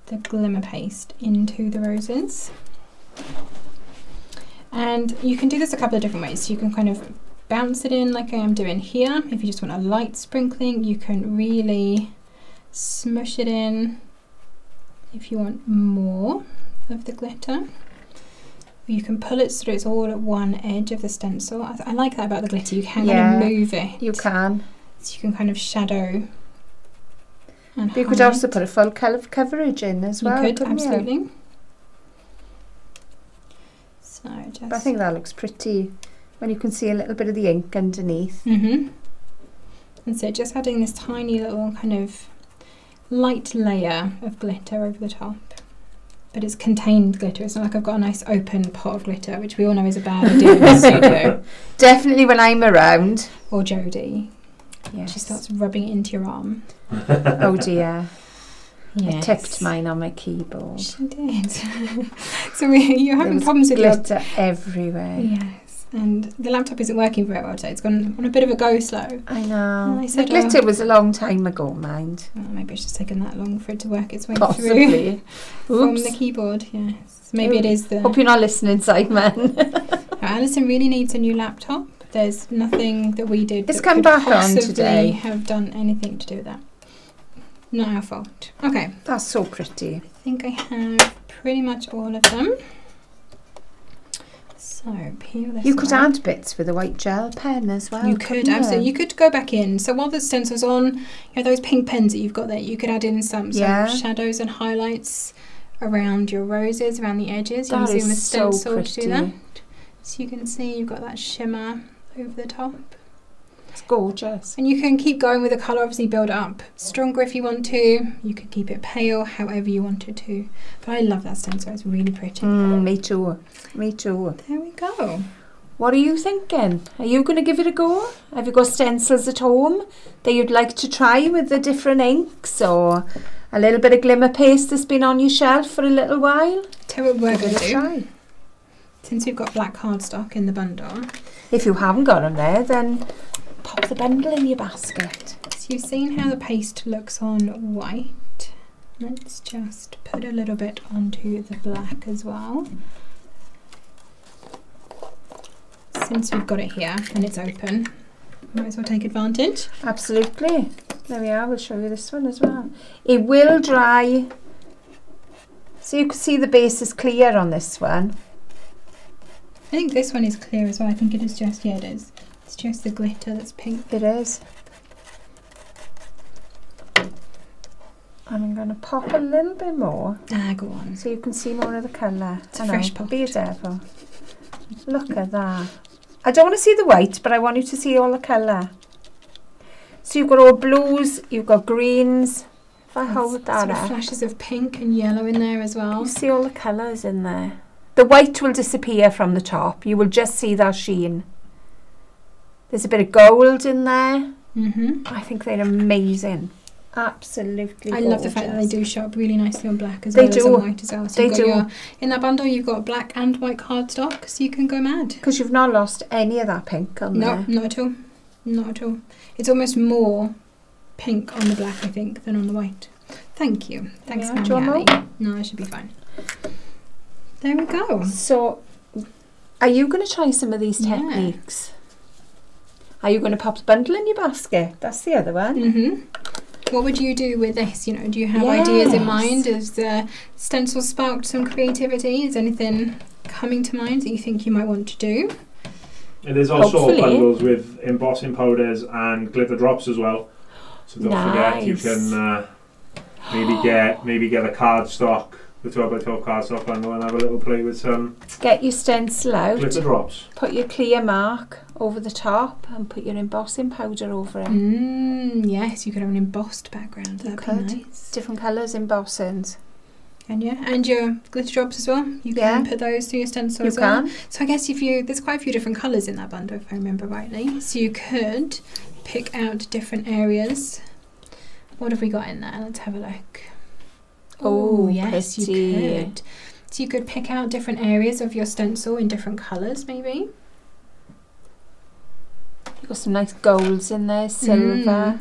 the glimmer paste into the roses. And you can do this a couple of different ways. So you can kind of bounce it in like I am doing here. If you just want a light sprinkling, you can really smush it in if you want more of the glitter. You can pull it so it's all at one edge of the stencil. I like that about the glitter. You can kind of move it. You can. So you can kind of shadow and You could highlight. also put a full colour coverage in as well. You could, couldn't you? absolutely. So just... But I think that looks pretty when you can see a little bit of the ink underneath. Mm-hmm. And so just adding this tiny little kind of light layer of glitter over the top. But it's contained glitter. It's not like I've got a nice open pot of glitter, which we all know is a bad idea in the studio. Definitely when I'm around. Or Jodie. Yes. She starts rubbing it into your arm. Oh dear. I Yes. tipped mine on my keyboard. She did. So you're There having was problems with your... glitter everywhere. Yes. And the laptop isn't working very well today. It's gone on a bit of a go slow. I know. And I The said, glitter was a long time ago, mind. Well, maybe it's just taken that long for it to work its way through Possibly. from Oops. the keyboard. Yes. Maybe it is the... Hope you're not listening, Simon. Alison really needs a new laptop. There's nothing that we did It's that come could back on possibly today. have done anything to do with that. Not our fault. Okay, That's so pretty. I think I have pretty much all of them. So peel this. You could away. add bits with a white gel pen as well. You could couldn't absolutely. You could go back in. So while the stencil's on, those pink pens that you've got there, you could add in some shadows and highlights around your roses, around the edges. That Using the is so stencil to do that. pretty. So you can see you've got that shimmer over the top. It's gorgeous. And you can keep going with the colour, obviously build up stronger if you want to. You could keep it pale, however you wanted to. But I love that stencil, it's really pretty. Me too. Me too. There we go. What are you thinking? Are you going to give it a go? Have you got stencils at home that you'd like to try with the different inks, or a little bit of glimmer paste that's been on your shelf for a little while? Tell you what we're Give going it to a do. try. Since we've got black cardstock in the bundle, If you haven't got them there, then pop the bundle in your basket. so you've seen how the paste looks on white. Let's just put a little bit onto the black as well. Since we've got it here and it's open, might as well take advantage. Absolutely. There we are. We'll show you this one as well. It will dry. So you can see the base is clear on this one. I think this one is clear as well. I think it is just, it is. It's just the glitter that's pink. It is. And I'm going to pop a little bit more Go on. so you can see more of the colour. It's a fresh Be a devil. Look at that. I don't want to see the white, but I want you to see all the colour. So you've got all blues, you've got greens. If I hold that Sort of up, flashes of pink and yellow in there as well. you see all the colours in there. The white will disappear from the top. You will just see that sheen. There's a bit of gold in there. I think they're amazing. Absolutely I love the fact that they do show up really nicely on black as They well as do. on white as well. So They you've got do. in that bundle you've got black and white cardstock, so you can go mad. Because you've not lost any of that pink on No, there. not at all. Not at all. It's almost more pink on the black, I think, than on the white. Thank you. Thanks, Yeah, do you Mammy want Ali. No, that should be fine. There we go. So, are you going to try some of these Yeah. techniques? Are you going to pop the bundle in your basket? That's the other one. What would you do with this? Do you have ideas in Yes. mind? Has the stencil sparked some creativity? Is anything coming to mind that you think you might want to do? And there's also Hopefully. bundles with embossing powders and glitter drops as well. So don't forget, you Nice. can maybe get a cardstock, the 12x12 cardstock bundle, and have a little play with some Get your stencil out, glitter drops. put your clear mark over the top and put your embossing powder over it. Yes, you could have an embossed background. You That'd could. be nice. Different colours embossings. And your glitter drops as well. You can put those through your stencil You as well. can. So I guess there's quite a few different colours in that bundle, if I remember rightly. So you could pick out different areas. What have we got in there? Let's have a look. Oh, yes, pretty. you could. So you could pick out different areas of your stencil in different colours, maybe. You've got some nice golds in there, silver.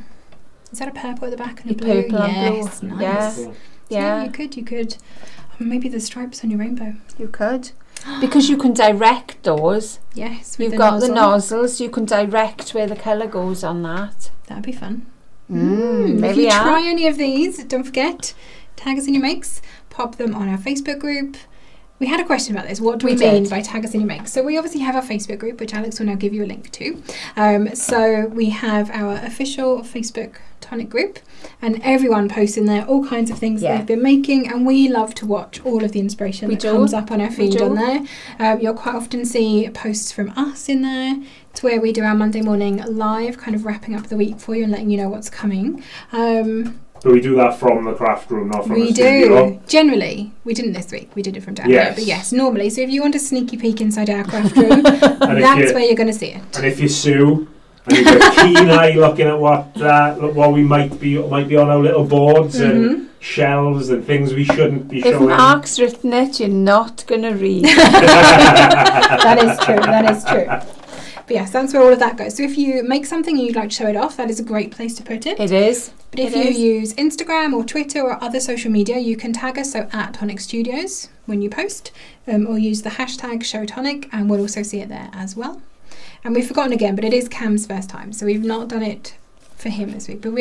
Is that a purple at the back and a Your blue? purple and Yes, blue. nice. Yeah. Cool. Yeah, you could. Maybe the stripes on your rainbow. you could. Because you can direct those. Yes, with You've got nozzle. the nozzles, you can direct where the colour goes on that. That'd be fun. There If we you are. try any of these, don't forget, tag us in your makes, pop them on our Facebook group. We had a question about this. What do we We mean did. by tag us in your makes? So we obviously have our Facebook group, which Alex will now give you a link to. So we have our official Facebook Tonic group, and everyone posts in there all kinds of things that Yeah. they've been making, and we love to watch all of the inspiration We that do. comes up on our We feed do. on there. You'll quite often see posts from us in there. It's where we do our Monday morning live, kind of wrapping up the week for you and letting you know what's coming. But we do that from the craft room, not from We the studio. do. Generally, we didn't this week. We did it from down Yes. there. But yes, normally. So if you want a sneaky peek inside our craft room, And if that's you- where you're going to see it. And if you sue, and you've got a keen eye looking at what we might be on our little boards and shelves and things we shouldn't be If showing. Mark's written it, you're not going to read. That is true. That is true. But yes, that's where all of that goes. So if you make something and you'd like to show it off, that is a great place to put it. It is. But if it you is. use Instagram or Twitter or other social media, you can tag us, so at Tonic Studios when you post, or use the hashtag ShowTonic, and we'll also see it there as well. And we've forgotten again, but it is Cam's first time, so we've not done it for him this week. But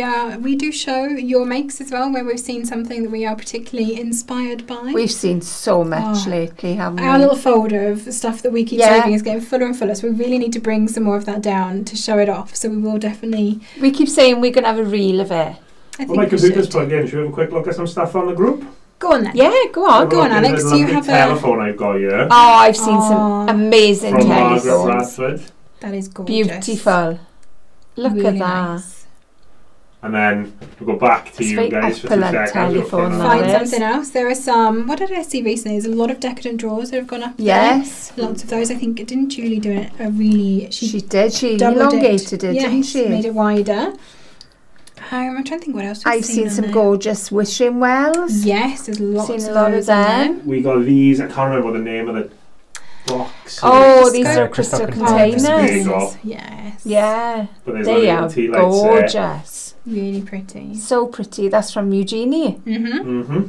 we do show your makes as well, where we've seen something that we are particularly inspired by. We've seen so much lately, haven't we? Our little folder of stuff that we keep saving is getting fuller and fuller, so we really need to bring some more of that down to show it off. So we will definitely... We keep saying we're going to have a reel of it. Well, my computer's plugged in. Should we have a quick look at some stuff on the group? Go on then. Yeah, go on. Go on, Alex. Do you have a telephone I've got here? Oh, I've seen some amazing from Margaret telephones. Bradford. That is gorgeous. Beautiful. Look really at that. Nice. And then we'll go back to you guys for 2 seconds. Telephone Find something else. There are some... What did I see recently? There's a lot of decadent drawers that have gone up Yes. there. Lots of those. I think, didn't Julie do it? A really... She did. She doubled elongated it, didn't she? Made it wider. I'm trying to think what else I've seen some gorgeous wishing wells. Yes, there's lots Seen of a lot those of in there. them. We got these. I can't remember the name of the box. Oh, is. these are crystal containers. There you go. Yes. Yeah, But there's they little are tea lights there. gorgeous. Really pretty. So pretty. That's from Eugenie. Mm-hmm.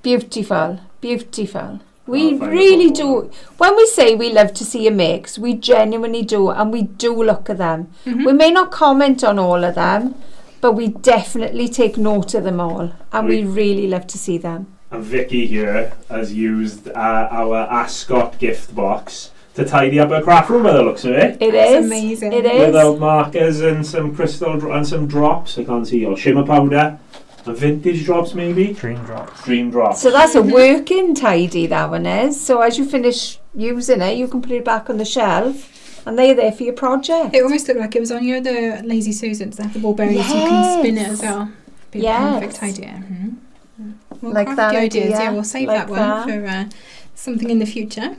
Beautiful, beautiful. I'll We find really a photo. do. When we say we love to see your makes, we genuinely do, and we do look at them. Mm-hmm. We may not comment on all of them, but we definitely take note of them all, and we really love to see them. And Vicky here has used our Ascot gift box to tidy up her craft room by the looks of it. It That's is amazing. It is. Without markers and some crystal and some drops. I can't see your shimmer powder. And vintage drops maybe. Dream drops. Dream drops. So that's a working tidy, that one is. So as you finish using it, you can put it back on the shelf, and they're there for your project. It almost looked like it was on the Lazy Susans. They have the ball bearings. You can spin it as well. Be a perfect idea. Mm-hmm. Well, Like that ideas. idea. Yeah, we'll save Like that one for something in the future.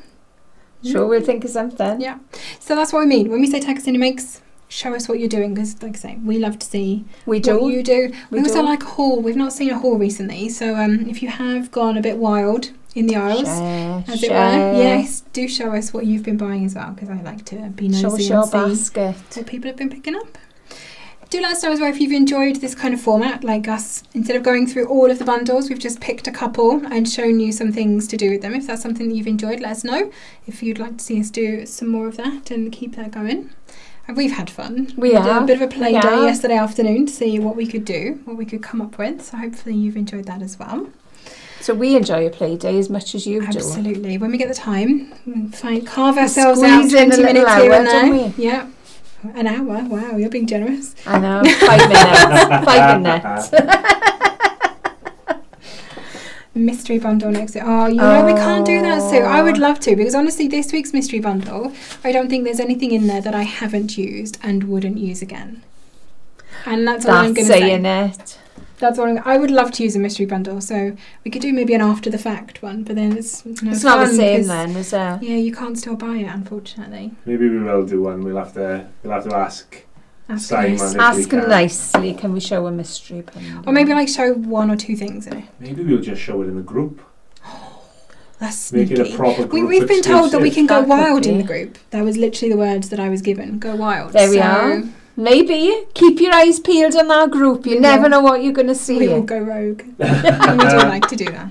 Sure, we'll think of something. Yeah. So that's what we mean when we say tag us in your makes. Show us what you're doing, because, like I say, we love to see We what do. you do. We also do. like a haul. We've not seen a haul recently, so if you have gone a bit wild in the aisles, as it were, yes, do show us what you've been buying as well, because I like to be nosy Show us and your see basket. what people have been picking up. Do let us know as well if you've enjoyed this kind of format, like us. Instead of going through all of the bundles, we've just picked a couple and shown you some things to do with them. If that's something that you've enjoyed, let us know. If you'd like to see us do some more of that and keep that going. And we've had fun. We did have. a bit of a play We day have. yesterday afternoon to see what we could do, what we could come up with. So hopefully you've enjoyed that as well. So we enjoy a play day as much as you do. Absolutely. When we get the time, we'll carve ourselves out Squeeze in 20 a little minutes here hour, and there. don't we? Yeah. An hour. Wow, you're being generous. I know. 5 minutes. 5 minutes. Mystery bundle next week. Oh, you know we can't do that, so I would love to, because honestly this week's mystery bundle, I don't think there's anything in there that I haven't used and wouldn't use again. And that's all I'm going to say. saying it. That's what I would love to use a mystery bundle, so we could do maybe an after the fact one, but then it's not the fun, same 'cause, then, is it? yeah, you can't still buy it, unfortunately. Maybe we will do one. We'll have to ask Simon. Yes. if we Ask can. nicely, can we show a mystery bundle? Or maybe like show 1 or 2 things in it. Maybe we'll just show it in the group. That's Make sneaky. it a proper group We've been told that we can go That could wild in be. the group. That was literally the words that I was given. Go wild. There we So are. Maybe. Keep your eyes peeled on that group. You We never will. know what you're going to see. We will go rogue. And we do like to do that.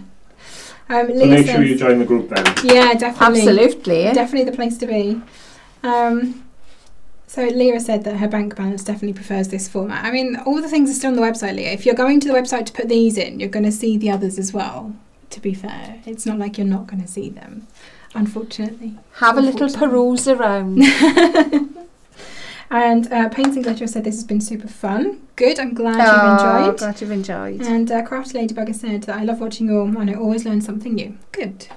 So Leah make sure says- you join the group then. Yeah, definitely. Absolutely. Definitely the place to be. So Leah said that her bank balance definitely prefers this format. I mean, all the things are still on the website, Leah. If you're going to the website to put these in, you're going to see the others as well, to be fair. It's not like you're not going to see them, unfortunately. Have a little Unfortunately. peruse around. And Paints and Glitter said this has been super fun. Good, I'm glad you've enjoyed. Glad you've enjoyed. And Crafty Ladybug has said that I love watching your and I always learn something new. Good.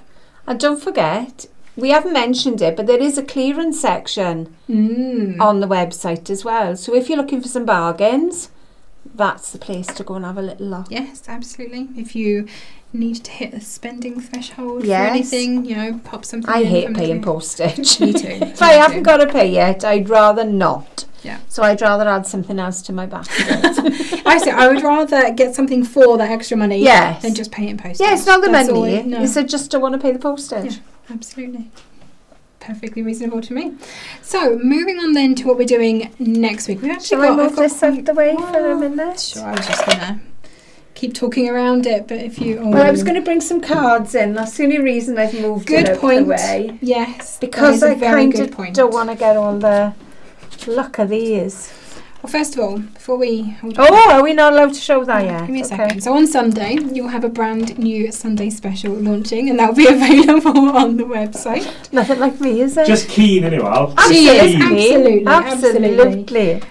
And don't forget, we haven't mentioned it, but there is a clearance section on the website as well. So if you're looking for some bargains, that's the place to go and have a little look. Yes, absolutely. If you need to hit a spending threshold Yes. for anything, you know, pop something I in hate from paying the- postage. Me too. If I haven't got to pay yet, I'd rather not. Yeah. So I'd rather add something else to my basket. I say I would rather get something for that extra money Yes. than just pay in postage. Yeah, it's not the That's money. all- no. It's just don't want to pay the postage. Yeah. Absolutely. Perfectly reasonable to me. So, moving on then to what we're doing next week. We've actually Shall I got... move I've got this out quite- the way for a minute? Sure, I was just going to keep talking around it, but if you... Well, I was going to bring some cards in. That's the only reason I've moved Good it out point. the way. Yes. Because that I is a very kind good of point. don't want to get all the... Look at these. Well, first of all, before we... hold on. Oh, are we not allowed to show that yet? Give me a second. So on Sunday, you'll have a brand new Sunday special launching, and that'll be available on the website. Nothing like me, is it? Just keen, anyway. She is, Absolutely. absolutely.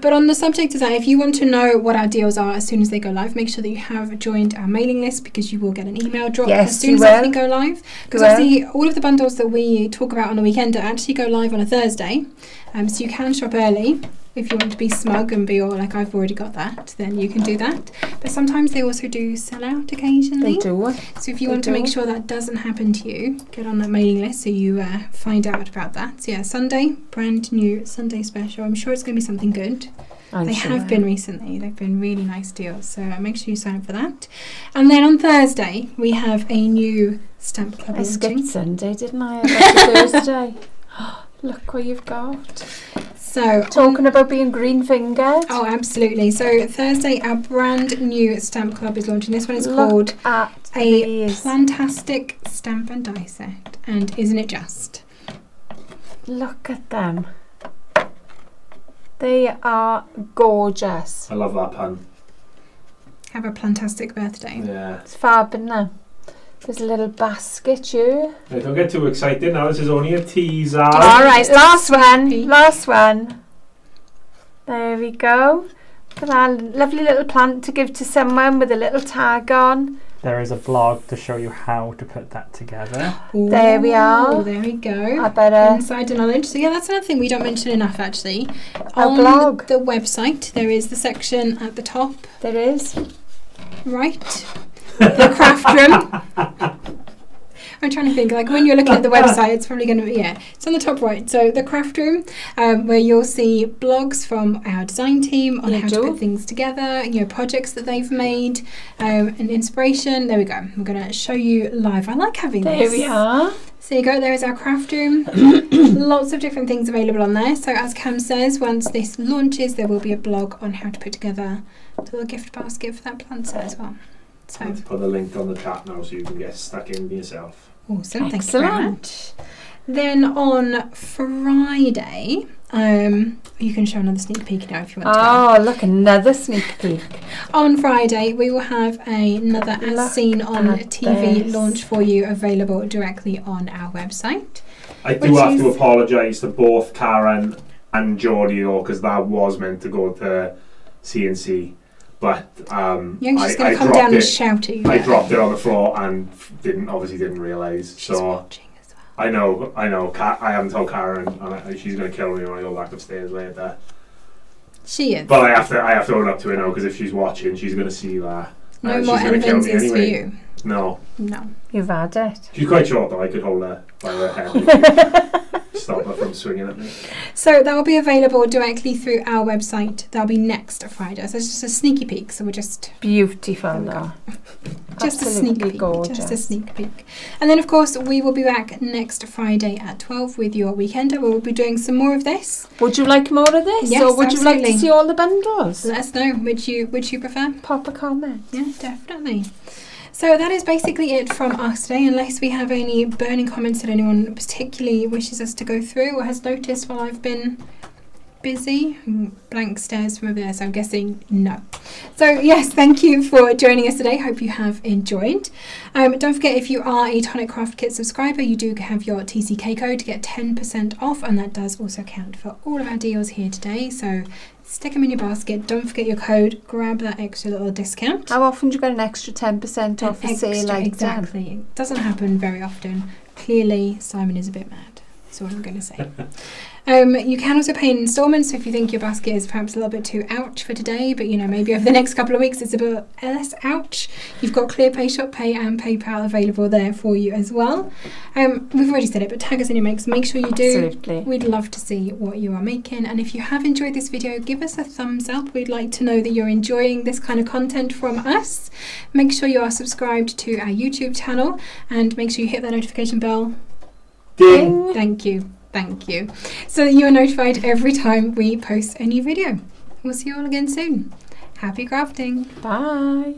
But on the subject of that, if you want to know what our deals are as soon as they go live, make sure that you have joined our mailing list, because you will get an email drop as soon as everything go live. Because obviously all of the bundles that we talk about on the weekend actually go live on a Thursday. So you can shop early. If you want to be smug and be all like, I've already got that, then you can do that. But sometimes they also do sell out occasionally. They do. So if you want to make sure that doesn't happen to you, get on that mailing list so you find out about that. So yeah, Sunday, brand new Sunday special. I'm sure it's going to be something good. They have been recently. They've been really nice deals. So make sure you sign up for that. And then on Thursday, we have a new stamp club launching. I skipped Sunday, didn't I? I got Thursday. Look what you've got. So talking about being green fingered. Oh, absolutely. So Thursday, our brand new stamp club is launching. This one is called a Plantastic Stamp and Die Set. And isn't it just? Look at them. They are gorgeous. I love that pun. Have a plantastic birthday. Yeah. It's fab, isn't it? There's a little basket, you. Hey, don't get too excited now. This is only a teaser. All right, last one. Last one. There we go. Look at that lovely little plant to give to someone with a little tag on. There is a blog to show you how to put that together. Ooh, there we are. There we go. I better. Insider knowledge. So yeah, that's another thing we don't mention enough actually. Our on blog. The website, there is the section at the top. There is. Right. The craft room. I'm trying to think, like when you're looking at the website, it's probably going to be, it's on the top right. So the craft room, where you'll see blogs from our design team on how to put things together, projects that they've made, and inspiration. There we go. I'm going to show you live. I like having this. There we are. So you go, there is our craft room. Lots of different things available on there. So as Cam says, once this launches, there will be a blog on how to put together a little gift basket for that plant set as well. So let's put the link on the chat now so you can get stuck in yourself. Awesome, thank you very much. Then on Friday, you can show another sneak peek now if you want to. Oh, look, another sneak peek. On Friday, we will have another As Seen on TV launch for you, available directly on our website. I do have to apologise to both Karen and Geordie though, because that was meant to go to CNC. But you're just going to come down and shout at you. I dropped it on the floor and didn't realise. She's watching as well. I know. I haven't told Karen, and she's going to kill me when I go back upstairs later. She is. But I have to own up to it now, because if she's watching, she's going to see that. No more elephants for you. No. You've had it. She's quite short though. I could hold her by her head. Stop her from swinging at me. So that will be available directly through our website. That'll be next Friday. So it's just a sneaky peek. So we're just beautiful though. Just a sneak peek. Gorgeous. Just a sneak peek. And then of course we will be back next Friday at 12 with your weekender. We will be doing some more of this. Would you like more of this? Yes, or would you like to see all the bundles? Let us know which you prefer. Pop a comment. Yeah, definitely. So that is basically it from us today, unless we have any burning comments that anyone particularly wishes us to go through or has noticed while I've been busy. Blank stares from over there, so I'm guessing no. So yes, thank you for joining us today. Hope you have enjoyed. Don't forget, if you are a Tonic Craft Kit subscriber, you do have your TCK code to get 10% off, and that does also count for all of our deals here today. So stick them in your basket. Don't forget your code. Grab that extra little discount. How often do you get an extra 10% off a sale like exactly. that? It doesn't happen very often. Clearly, Simon is a bit mad. That's what I'm going to say. You can also pay in installments, so if you think your basket is perhaps a little bit too ouch for today, but maybe over the next couple of weeks it's a bit less ouch, you've got ClearPay, ShopPay and PayPal available there for you as well. We've already said it, but tag us in your makes. Make sure you do. Absolutely. We'd love to see what you are making, and if you have enjoyed this video, give us a thumbs up. We'd like to know that you're enjoying this kind of content from us. Make sure you are subscribed to our YouTube channel, and make sure you hit that notification bell. Ding! Thank you. So that you are notified every time we post a new video. We'll see you all again soon. Happy crafting. Bye.